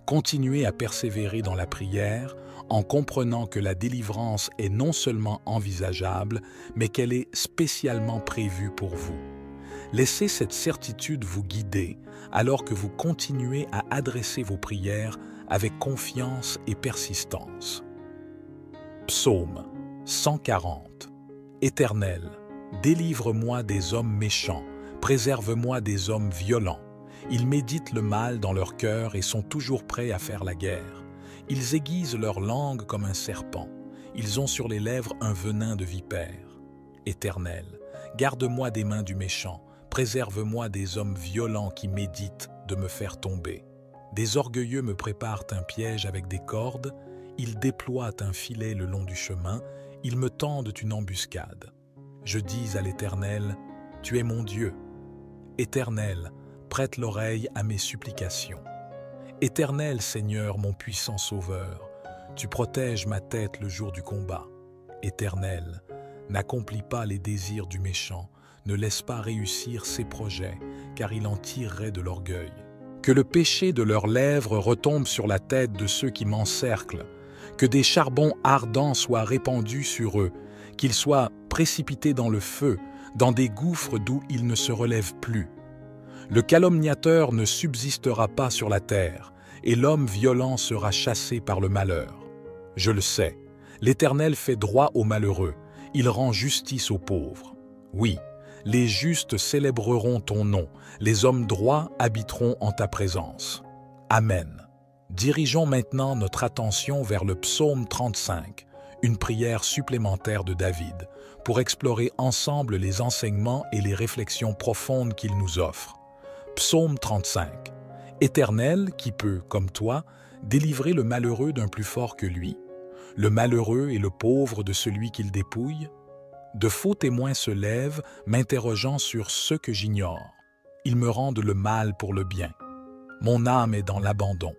Continuez à persévérer dans la prière en comprenant que la délivrance est non seulement envisageable, mais qu'elle est spécialement prévue pour vous. Laissez cette certitude vous guider alors que vous continuez à adresser vos prières avec confiance et persistance. Psaume 140. Éternel, délivre-moi des hommes méchants, préserve-moi des hommes violents. Ils méditent le mal dans leur cœur et sont toujours prêts à faire la guerre. Ils aiguisent leur langue comme un serpent. Ils ont sur les lèvres un venin de vipère. Éternel, garde-moi des mains du méchant, préserve-moi des hommes violents qui méditent de me faire tomber. Des orgueilleux me préparent un piège avec des cordes, ils déploient un filet le long du chemin, ils me tendent une embuscade. Je dis à l'Éternel, « Tu es mon Dieu. » Éternel, prête l'oreille à mes supplications. Éternel Seigneur, mon puissant Sauveur, tu protèges ma tête le jour du combat. Éternel, n'accomplis pas les désirs du méchant, ne laisse pas réussir ses projets, car il en tirerait de l'orgueil. Que le péché de leurs lèvres retombe sur la tête de ceux qui m'encerclent, que des charbons ardents soient répandus sur eux, qu'ils soient précipités dans le feu, dans des gouffres d'où ils ne se relèvent plus. Le calomniateur ne subsistera pas sur la terre, et l'homme violent sera chassé par le malheur. Je le sais, l'Éternel fait droit aux malheureux, il rend justice aux pauvres. Oui, les justes célébreront ton nom, les hommes droits habiteront en ta présence. Amen. Dirigeons maintenant notre attention vers le psaume 35, une prière supplémentaire de David, pour explorer ensemble les enseignements et les réflexions profondes qu'il nous offre. Psaume 35. Éternel, qui peut, comme toi, délivrer le malheureux d'un plus fort que lui, le malheureux et le pauvre de celui qu'il dépouille? De faux témoins se lèvent, m'interrogeant sur ce que j'ignore. Ils me rendent le mal pour le bien. Mon âme est dans l'abandon.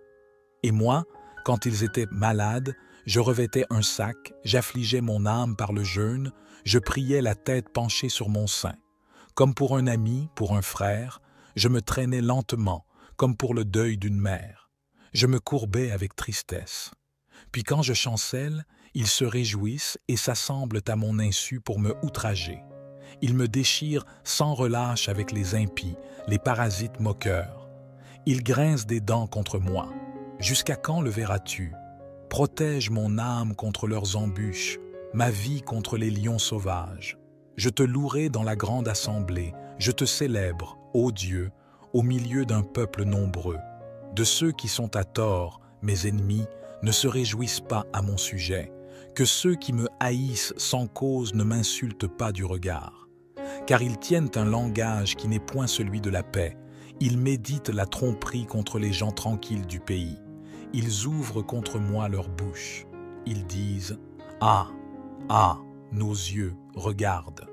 Et moi, quand ils étaient malades, je revêtais un sac, j'affligeais mon âme par le jeûne, je priais la tête penchée sur mon sein. Comme pour un ami, pour un frère, je me traînais lentement, comme pour le deuil d'une mère. Je me courbais avec tristesse. Puis quand je chancelle, ils se réjouissent et s'assemblent à mon insu pour me outrager. Ils me déchirent sans relâche avec les impies, les parasites moqueurs. Ils grincent des dents contre moi. Jusqu'à quand le verras-tu? Protège mon âme contre leurs embûches, ma vie contre les lions sauvages. Je te louerai dans la grande assemblée, je te célèbre, ô Dieu, au milieu d'un peuple nombreux. De ceux qui sont à tort, mes ennemis, ne se réjouissent pas à mon sujet. Que ceux qui me haïssent sans cause ne m'insultent pas du regard. Car ils tiennent un langage qui n'est point celui de la paix. Ils méditent la tromperie contre les gens tranquilles du pays. Ils ouvrent contre moi leur bouche. Ils disent « Ah, ah, nos yeux regardent. »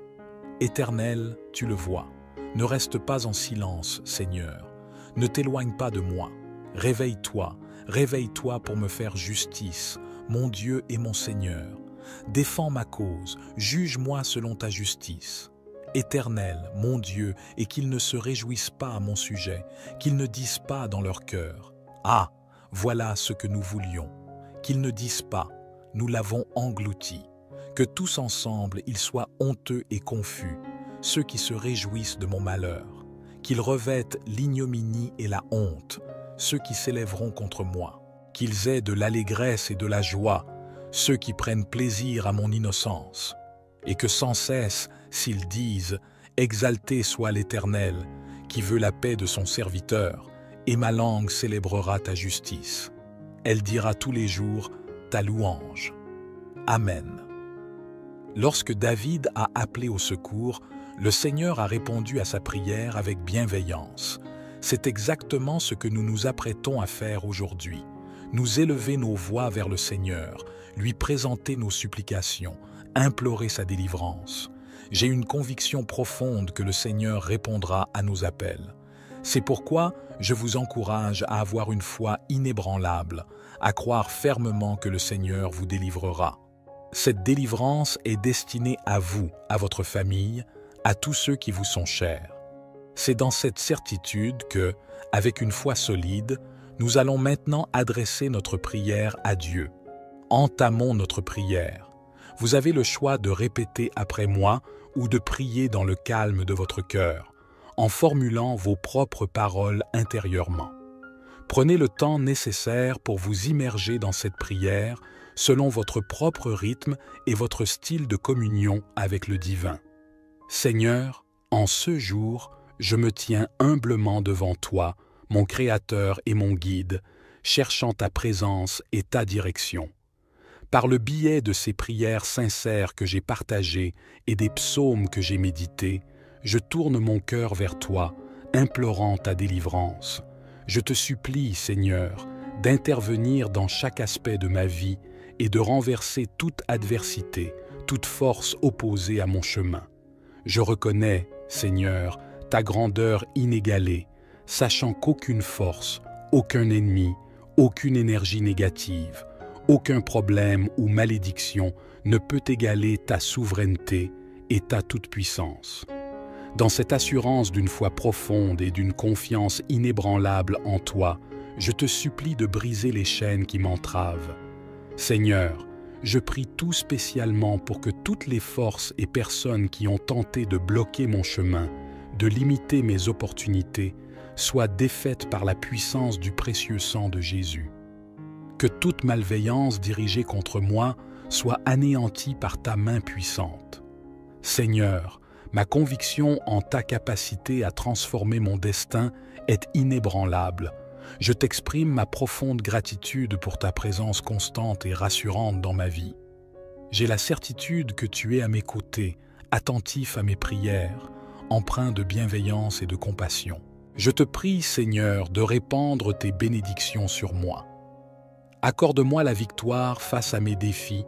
Éternel, tu le vois. Ne reste pas en silence, Seigneur. Ne t'éloigne pas de moi. Réveille-toi, réveille-toi pour me faire justice, mon Dieu et mon Seigneur. Défends ma cause, juge-moi selon ta justice. Éternel, mon Dieu, et qu'ils ne se réjouissent pas à mon sujet, qu'ils ne disent pas dans leur cœur « Ah, voilà ce que nous voulions », qu'ils ne disent pas « Nous l'avons englouti », que tous ensemble ils soient honteux et confus, ceux qui se réjouissent de mon malheur, qu'ils revêtent l'ignominie et la honte, ceux qui s'élèveront contre moi, qu'ils aient de l'allégresse et de la joie, ceux qui prennent plaisir à mon innocence, et que sans cesse, s'ils disent « Exalté soit l'Éternel, qui veut la paix de son serviteur, et ma langue célébrera ta justice. Elle dira tous les jours ta louange. Amen. » Lorsque David a appelé au secours, le Seigneur a répondu à sa prière avec bienveillance. C'est exactement ce que nous nous apprêtons à faire aujourd'hui. Nous élever nos voix vers le Seigneur, lui présenter nos supplications, implorer sa délivrance. J'ai une conviction profonde que le Seigneur répondra à nos appels. C'est pourquoi je vous encourage à avoir une foi inébranlable, à croire fermement que le Seigneur vous délivrera. Cette délivrance est destinée à vous, à votre famille, à tous ceux qui vous sont chers. C'est dans cette certitude que, avec une foi solide, nous allons maintenant adresser notre prière à Dieu. Entamons notre prière. Vous avez le choix de répéter après moi ou de prier dans le calme de votre cœur, en formulant vos propres paroles intérieurement. Prenez le temps nécessaire pour vous immerger dans cette prière selon votre propre rythme et votre style de communion avec le divin. Seigneur, en ce jour, je me tiens humblement devant toi, mon Créateur et mon Guide, cherchant ta présence et ta direction. Par le biais de ces prières sincères que j'ai partagées et des psaumes que j'ai médités, je tourne mon cœur vers toi, implorant ta délivrance. Je te supplie, Seigneur, d'intervenir dans chaque aspect de ma vie et de renverser toute adversité, toute force opposée à mon chemin. Je reconnais, Seigneur, ta grandeur inégalée, sachant qu'aucune force, aucun ennemi, aucune énergie négative, aucun problème ou malédiction ne peut égaler ta souveraineté et ta toute-puissance. Dans cette assurance d'une foi profonde et d'une confiance inébranlable en toi, je te supplie de briser les chaînes qui m'entravent. Seigneur, je prie tout spécialement pour que toutes les forces et personnes qui ont tenté de bloquer mon chemin, de limiter mes opportunités, soient défaites par la puissance du précieux sang de Jésus. Que toute malveillance dirigée contre moi soit anéantie par ta main puissante. Seigneur, ma conviction en ta capacité à transformer mon destin est inébranlable. Je t'exprime ma profonde gratitude pour ta présence constante et rassurante dans ma vie. J'ai la certitude que tu es à mes côtés, attentif à mes prières, empreint de bienveillance et de compassion. Je te prie, Seigneur, de répandre tes bénédictions sur moi. Accorde-moi la victoire face à mes défis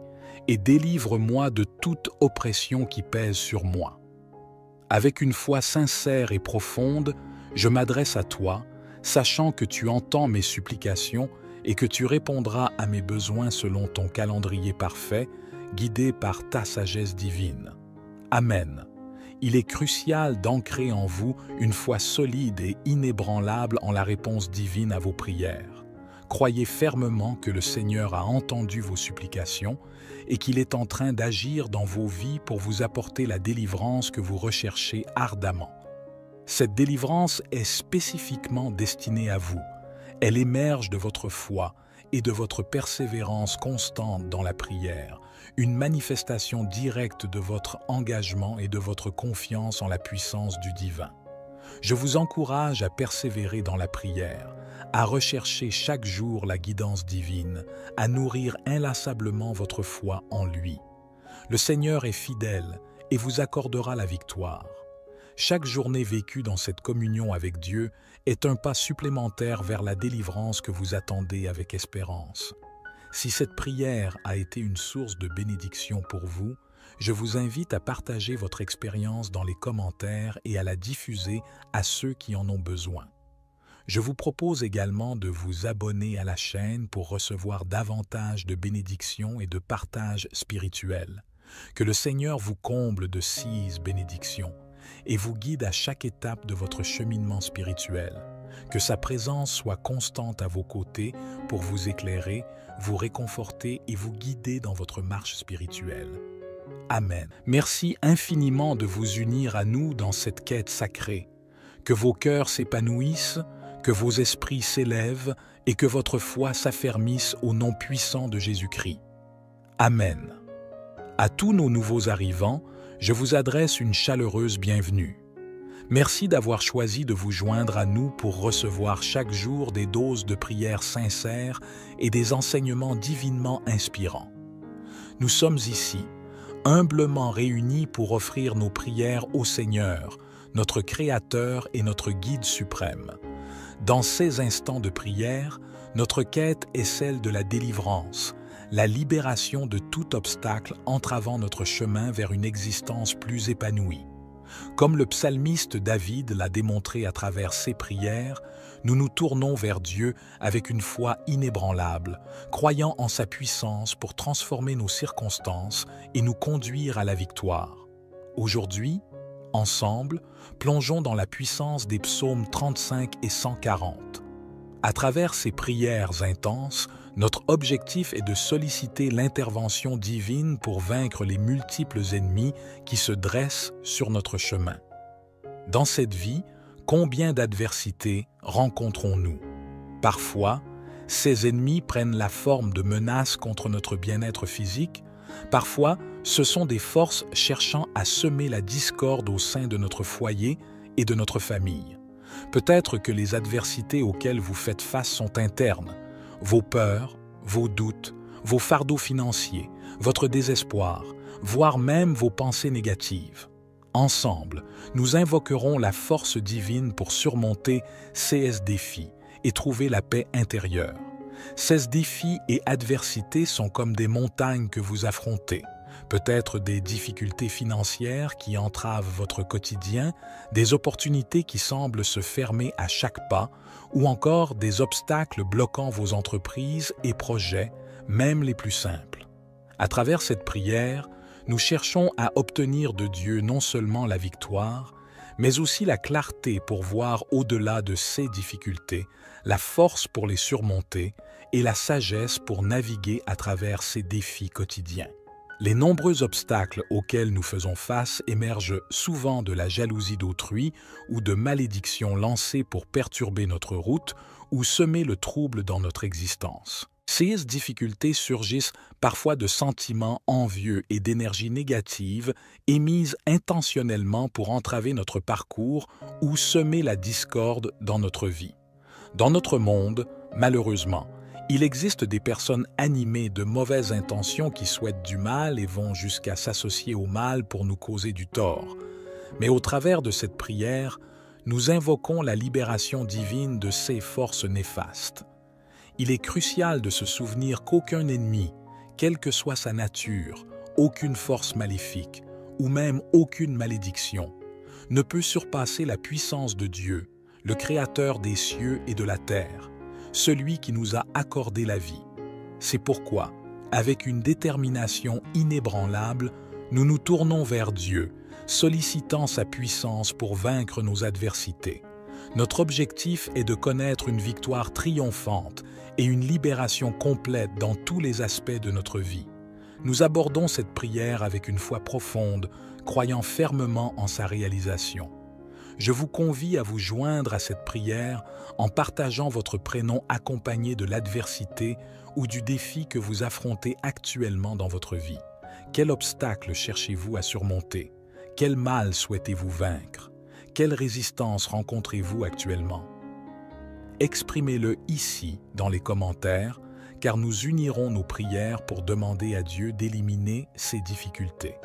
et délivre-moi de toute oppression qui pèse sur moi. Avec une foi sincère et profonde, je m'adresse à toi, sachant que tu entends mes supplications et que tu répondras à mes besoins selon ton calendrier parfait, guidé par ta sagesse divine. Amen. Il est crucial d'ancrer en vous une foi solide et inébranlable en la réponse divine à vos prières. Croyez fermement que le Seigneur a entendu vos supplications et qu'il est en train d'agir dans vos vies pour vous apporter la délivrance que vous recherchez ardemment. Cette délivrance est spécifiquement destinée à vous. Elle émerge de votre foi et de votre persévérance constante dans la prière, une manifestation directe de votre engagement et de votre confiance en la puissance du divin. Je vous encourage à persévérer dans la prière, à rechercher chaque jour la guidance divine, à nourrir inlassablement votre foi en lui. Le Seigneur est fidèle et vous accordera la victoire. Chaque journée vécue dans cette communion avec Dieu est un pas supplémentaire vers la délivrance que vous attendez avec espérance. Si cette prière a été une source de bénédiction pour vous, je vous invite à partager votre expérience dans les commentaires et à la diffuser à ceux qui en ont besoin. Je vous propose également de vous abonner à la chaîne pour recevoir davantage de bénédictions et de partages spirituels. Que le Seigneur vous comble de 6 bénédictions et vous guide à chaque étape de votre cheminement spirituel. Que sa présence soit constante à vos côtés pour vous éclairer, vous réconforter et vous guider dans votre marche spirituelle. Amen. Merci infiniment de vous unir à nous dans cette quête sacrée. Que vos cœurs s'épanouissent, que vos esprits s'élèvent et que votre foi s'affermisse au nom puissant de Jésus-Christ. Amen. À tous nos nouveaux arrivants, je vous adresse une chaleureuse bienvenue. Merci d'avoir choisi de vous joindre à nous pour recevoir chaque jour des doses de prières sincères et des enseignements divinement inspirants. Nous sommes ici, humblement réunis pour offrir nos prières au Seigneur, notre Créateur et notre Guide suprême. Dans ces instants de prière, notre quête est celle de la délivrance, la libération de tout obstacle entravant notre chemin vers une existence plus épanouie. Comme le psalmiste David l'a démontré à travers ses prières, nous nous tournons vers Dieu avec une foi inébranlable, croyant en sa puissance pour transformer nos circonstances et nous conduire à la victoire. Aujourd'hui, ensemble, plongeons dans la puissance des psaumes 35 et 140. À travers ces prières intenses, notre objectif est de solliciter l'intervention divine pour vaincre les multiples ennemis qui se dressent sur notre chemin. Dans cette vie, combien d'adversités rencontrons-nous? Parfois, ces ennemis prennent la forme de menaces contre notre bien-être physique. Parfois, ce sont des forces cherchant à semer la discorde au sein de notre foyer et de notre famille. Peut-être que les adversités auxquelles vous faites face sont internes. Vos peurs, vos doutes, vos fardeaux financiers, votre désespoir, voire même vos pensées négatives. Ensemble, nous invoquerons la force divine pour surmonter ces défis et trouver la paix intérieure. Ces défis et adversités sont comme des montagnes que vous affrontez. Peut-être des difficultés financières qui entravent votre quotidien, des opportunités qui semblent se fermer à chaque pas, ou encore des obstacles bloquant vos entreprises et projets, même les plus simples. À travers cette prière, nous cherchons à obtenir de Dieu non seulement la victoire, mais aussi la clarté pour voir au-delà de ces difficultés, la force pour les surmonter et la sagesse pour naviguer à travers ces défis quotidiens. Les nombreux obstacles auxquels nous faisons face émergent souvent de la jalousie d'autrui ou de malédictions lancées pour perturber notre route ou semer le trouble dans notre existence. Ces difficultés surgissent parfois de sentiments envieux et d'énergie négative émises intentionnellement pour entraver notre parcours ou semer la discorde dans notre vie. Dans notre monde, malheureusement, il existe des personnes animées de mauvaises intentions qui souhaitent du mal et vont jusqu'à s'associer au mal pour nous causer du tort. Mais au travers de cette prière, nous invoquons la libération divine de ces forces néfastes. Il est crucial de se souvenir qu'aucun ennemi, quelle que soit sa nature, aucune force maléfique ou même aucune malédiction, ne peut surpasser la puissance de Dieu, le Créateur des cieux et de la terre, celui qui nous a accordé la vie. C'est pourquoi, avec une détermination inébranlable, nous nous tournons vers Dieu, sollicitant sa puissance pour vaincre nos adversités. Notre objectif est de connaître une victoire triomphante et une libération complète dans tous les aspects de notre vie. Nous abordons cette prière avec une foi profonde, croyant fermement en sa réalisation. Je vous convie à vous joindre à cette prière en partageant votre prénom accompagné de l'adversité ou du défi que vous affrontez actuellement dans votre vie. Quel obstacle cherchez-vous à surmonter? Quel mal souhaitez-vous vaincre? Quelle résistance rencontrez-vous actuellement? Exprimez-le ici dans les commentaires, car nous unirons nos prières pour demander à Dieu d'éliminer ces difficultés.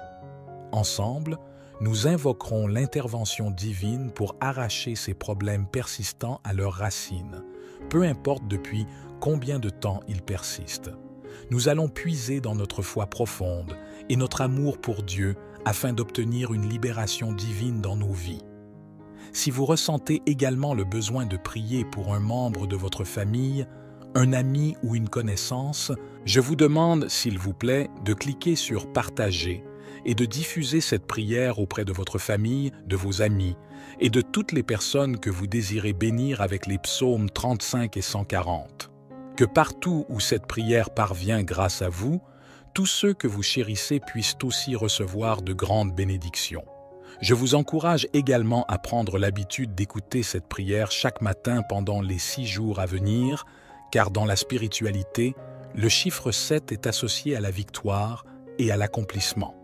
Ensemble, nous invoquerons l'intervention divine pour arracher ces problèmes persistants à leurs racines, peu importe depuis combien de temps ils persistent. Nous allons puiser dans notre foi profonde et notre amour pour Dieu afin d'obtenir une libération divine dans nos vies. Si vous ressentez également le besoin de prier pour un membre de votre famille, un ami ou une connaissance, je vous demande, s'il vous plaît, de cliquer sur « Partager » et de diffuser cette prière auprès de votre famille, de vos amis et de toutes les personnes que vous désirez bénir avec les psaumes 35 et 140. Que partout où cette prière parvient grâce à vous, tous ceux que vous chérissez puissent aussi recevoir de grandes bénédictions. Je vous encourage également à prendre l'habitude d'écouter cette prière chaque matin pendant les 6 jours à venir, car dans la spiritualité, le chiffre 7 est associé à la victoire et à l'accomplissement.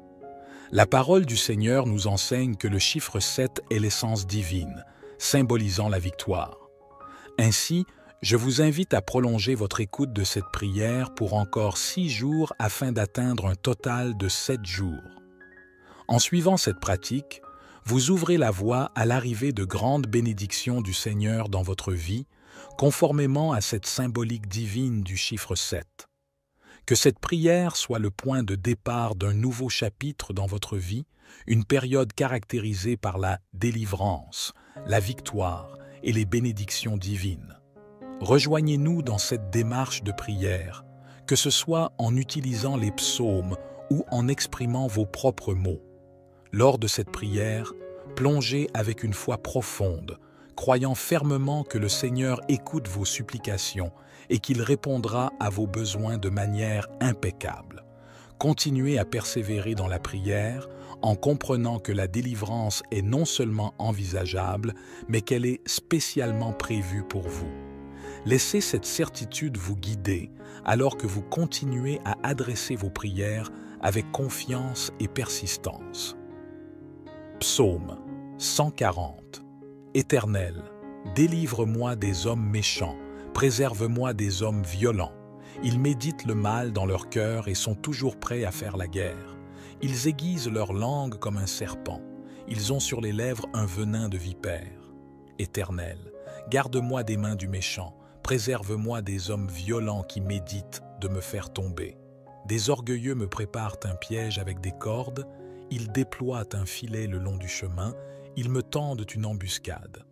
La parole du Seigneur nous enseigne que le chiffre 7 est l'essence divine, symbolisant la victoire. Ainsi, je vous invite à prolonger votre écoute de cette prière pour encore 6 jours afin d'atteindre un total de 7 jours. En suivant cette pratique, vous ouvrez la voie à l'arrivée de grandes bénédictions du Seigneur dans votre vie, conformément à cette symbolique divine du chiffre 7. Que cette prière soit le point de départ d'un nouveau chapitre dans votre vie, une période caractérisée par la délivrance, la victoire et les bénédictions divines. Rejoignez-nous dans cette démarche de prière, que ce soit en utilisant les psaumes ou en exprimant vos propres mots. Lors de cette prière, plongez avec une foi profonde, croyant fermement que le Seigneur écoute vos supplications et qu'il répondra à vos besoins de manière impeccable. Continuez à persévérer dans la prière en comprenant que la délivrance est non seulement envisageable, mais qu'elle est spécialement prévue pour vous. Laissez cette certitude vous guider alors que vous continuez à adresser vos prières avec confiance et persistance. Psaume 140. Éternel, délivre-moi des hommes méchants, préserve-moi des hommes violents. Ils méditent le mal dans leur cœur et sont toujours prêts à faire la guerre. Ils aiguisent leur langue comme un serpent. Ils ont sur les lèvres un venin de vipère. Éternel, garde-moi des mains du méchant, préserve-moi des hommes violents qui méditent de me faire tomber. Des orgueilleux me préparent un piège avec des cordes, ils déploient un filet le long du chemin, ils me tendent une embuscade.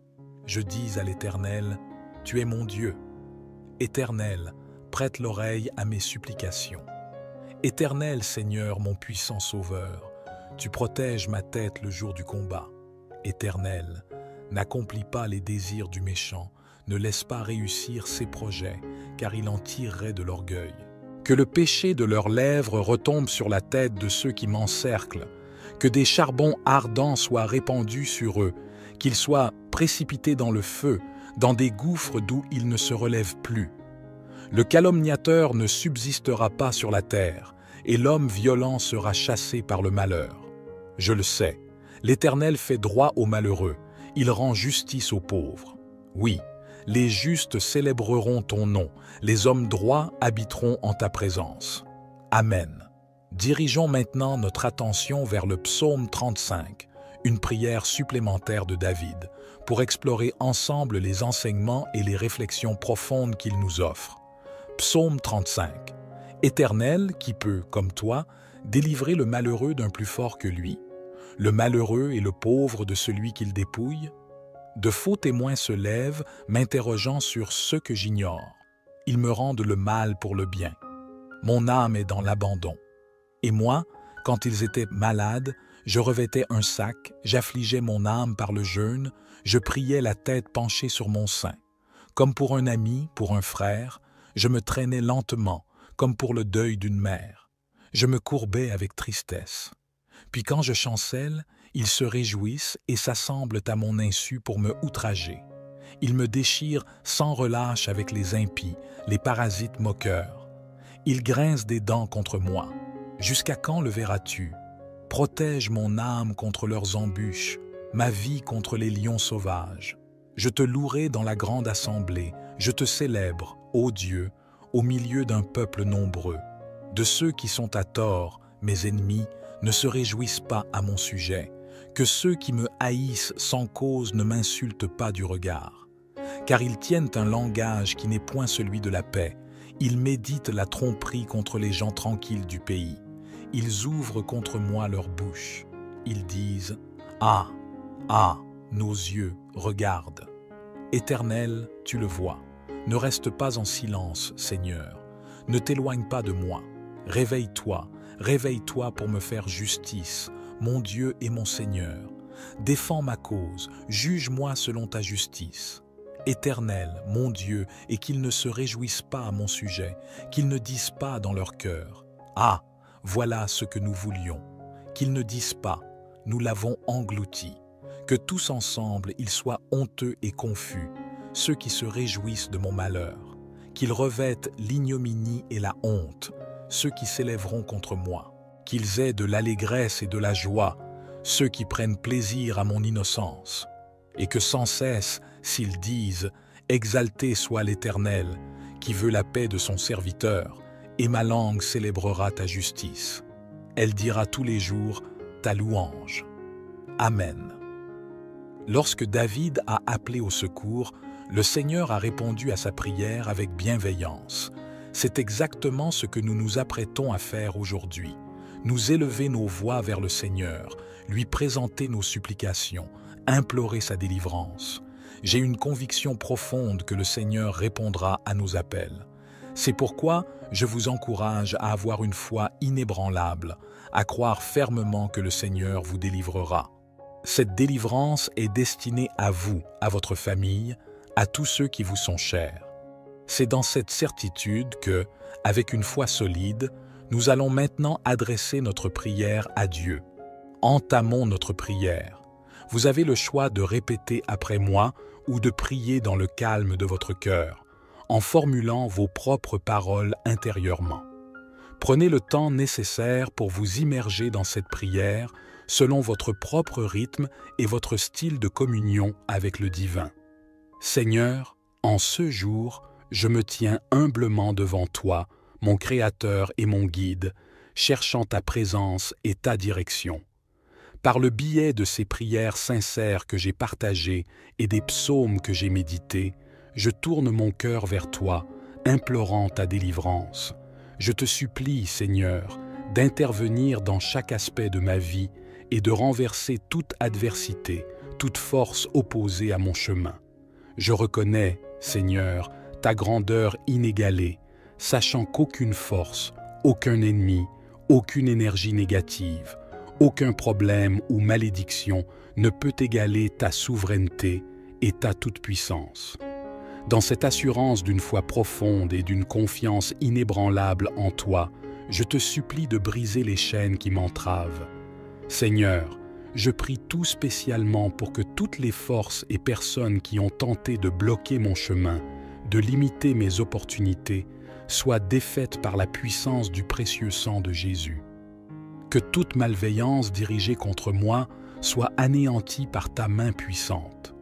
Je dis à l'Éternel, « Tu es mon Dieu. » Éternel, prête l'oreille à mes supplications. Éternel Seigneur, mon puissant Sauveur, tu protèges ma tête le jour du combat. Éternel, n'accomplis pas les désirs du méchant, ne laisse pas réussir ses projets, car il en tirerait de l'orgueil. Que le péché de leurs lèvres retombe sur la tête de ceux qui m'encerclent, que des charbons ardents soient répandus sur eux, qu'ils soient précipités dans le feu, dans des gouffres d'où ils ne se relèvent plus. Le calomniateur ne subsistera pas sur la terre, et l'homme violent sera chassé par le malheur. Je le sais, l'Éternel fait droit aux malheureux, il rend justice aux pauvres. Oui, les justes célébreront ton nom, les hommes droits habiteront en ta présence. Amen. Dirigeons maintenant notre attention vers le psaume 35, une prière supplémentaire de David, pour explorer ensemble les enseignements et les réflexions profondes qu'il nous offre. Psaume 35. Éternel, qui peut, comme toi, délivrer le malheureux d'un plus fort que lui, le malheureux et le pauvre de celui qu'il dépouille? De faux témoins se lèvent, m'interrogeant sur ce que j'ignore. Ils me rendent le mal pour le bien. Mon âme est dans l'abandon. Et moi, quand ils étaient malades, je revêtais un sac, j'affligeais mon âme par le jeûne, je priais la tête penchée sur mon sein. Comme pour un ami, pour un frère, je me traînais lentement, comme pour le deuil d'une mère. Je me courbais avec tristesse. Puis quand je chancelle, ils se réjouissent et s'assemblent à mon insu pour me outrager. Ils me déchirent sans relâche avec les impies, les parasites moqueurs. Ils grincent des dents contre moi. Jusqu'à quand le verras-tu? Protège mon âme contre leurs embûches, ma vie contre les lions sauvages. Je te louerai dans la grande assemblée, je te célèbre, ô Dieu, au milieu d'un peuple nombreux. De ceux qui sont à tort, mes ennemis, ne se réjouissent pas à mon sujet. Que ceux qui me haïssent sans cause ne m'insultent pas du regard. Car ils tiennent un langage qui n'est point celui de la paix. Ils méditent la tromperie contre les gens tranquilles du pays. Ils ouvrent contre moi leur bouche. Ils disent « Ah, ah, nos yeux, regardent. » Éternel, tu le vois. Ne reste pas en silence, Seigneur. Ne t'éloigne pas de moi. Réveille-toi, réveille-toi pour me faire justice, mon Dieu et mon Seigneur. Défends ma cause, juge-moi selon ta justice. Éternel, mon Dieu, et qu'ils ne se réjouissent pas à mon sujet, qu'ils ne disent pas dans leur cœur « Ah, voilà ce que nous voulions », qu'ils ne disent pas « Nous l'avons englouti », que tous ensemble ils soient honteux et confus, ceux qui se réjouissent de mon malheur, qu'ils revêtent l'ignominie et la honte, ceux qui s'élèveront contre moi, qu'ils aient de l'allégresse et de la joie, ceux qui prennent plaisir à mon innocence, et que sans cesse, s'ils disent « Exalté soit l'Éternel, qui veut la paix de son serviteur, et ma langue célébrera ta justice. Elle dira tous les jours ta louange. Amen. » Lorsque David a appelé au secours, le Seigneur a répondu à sa prière avec bienveillance. C'est exactement ce que nous nous apprêtons à faire aujourd'hui. Nous élever nos voix vers le Seigneur, lui présenter nos supplications, implorer sa délivrance. J'ai une conviction profonde que le Seigneur répondra à nos appels. C'est pourquoi je vous encourage à avoir une foi inébranlable, à croire fermement que le Seigneur vous délivrera. Cette délivrance est destinée à vous, à votre famille, à tous ceux qui vous sont chers. C'est dans cette certitude que, avec une foi solide, nous allons maintenant adresser notre prière à Dieu. Entamons notre prière. Vous avez le choix de répéter après moi ou de prier dans le calme de votre cœur, en formulant vos propres paroles intérieurement. Prenez le temps nécessaire pour vous immerger dans cette prière selon votre propre rythme et votre style de communion avec le divin. Seigneur, en ce jour, je me tiens humblement devant toi, mon Créateur et mon Guide, cherchant ta présence et ta direction. Par le biais de ces prières sincères que j'ai partagées et des psaumes que j'ai médités, je tourne mon cœur vers toi, implorant ta délivrance. Je te supplie, Seigneur, d'intervenir dans chaque aspect de ma vie et de renverser toute adversité, toute force opposée à mon chemin. Je reconnais, Seigneur, ta grandeur inégalée, sachant qu'aucune force, aucun ennemi, aucune énergie négative, aucun problème ou malédiction ne peut égaler ta souveraineté et ta toute-puissance. Dans cette assurance d'une foi profonde et d'une confiance inébranlable en toi, je te supplie de briser les chaînes qui m'entravent. Seigneur, je prie tout spécialement pour que toutes les forces et personnes qui ont tenté de bloquer mon chemin, de limiter mes opportunités, soient défaites par la puissance du précieux sang de Jésus. Que toute malveillance dirigée contre moi soit anéantie par ta main puissante.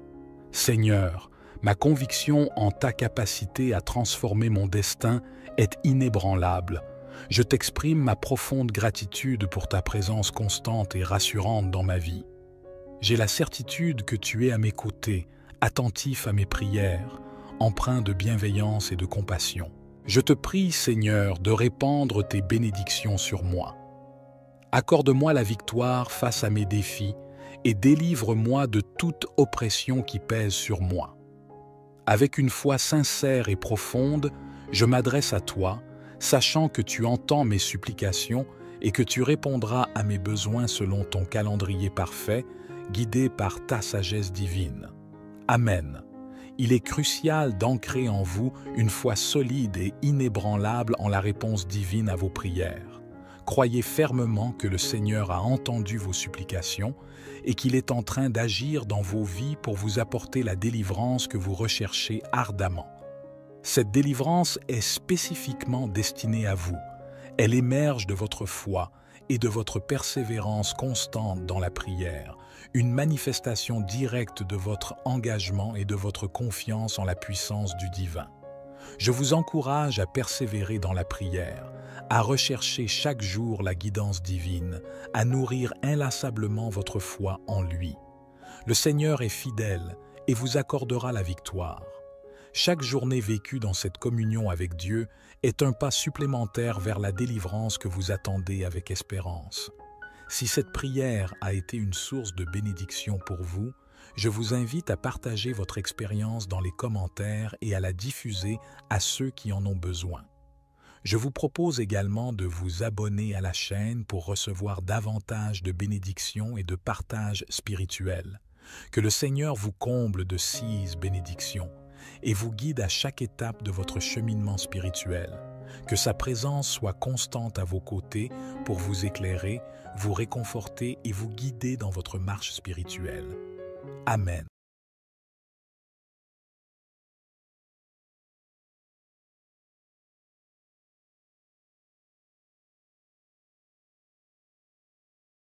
Seigneur, ma conviction en ta capacité à transformer mon destin est inébranlable. Je t'exprime ma profonde gratitude pour ta présence constante et rassurante dans ma vie. J'ai la certitude que tu es à mes côtés, attentif à mes prières, empreint de bienveillance et de compassion. Je te prie, Seigneur, de répandre tes bénédictions sur moi. Accorde-moi la victoire face à mes défis et délivre-moi de toute oppression qui pèse sur moi. Avec une foi sincère et profonde, je m'adresse à toi, sachant que tu entends mes supplications et que tu répondras à mes besoins selon ton calendrier parfait, guidé par ta sagesse divine. Amen. Il est crucial d'ancrer en vous une foi solide et inébranlable en la réponse divine à vos prières. Croyez fermement que le Seigneur a entendu vos supplications et qu'il est en train d'agir dans vos vies pour vous apporter la délivrance que vous recherchez ardemment. Cette délivrance est spécifiquement destinée à vous. Elle émerge de votre foi et de votre persévérance constante dans la prière, une manifestation directe de votre engagement et de votre confiance en la puissance du divin. Je vous encourage à persévérer dans la prière, à rechercher chaque jour la guidance divine, à nourrir inlassablement votre foi en lui. Le Seigneur est fidèle et vous accordera la victoire. Chaque journée vécue dans cette communion avec Dieu est un pas supplémentaire vers la délivrance que vous attendez avec espérance. Si cette prière a été une source de bénédiction pour vous, je vous invite à partager votre expérience dans les commentaires et à la diffuser à ceux qui en ont besoin. Je vous propose également de vous abonner à la chaîne pour recevoir davantage de bénédictions et de partages spirituels. Que le Seigneur vous comble de 6 bénédictions et vous guide à chaque étape de votre cheminement spirituel. Que sa présence soit constante à vos côtés pour vous éclairer, vous réconforter et vous guider dans votre marche spirituelle. Amen.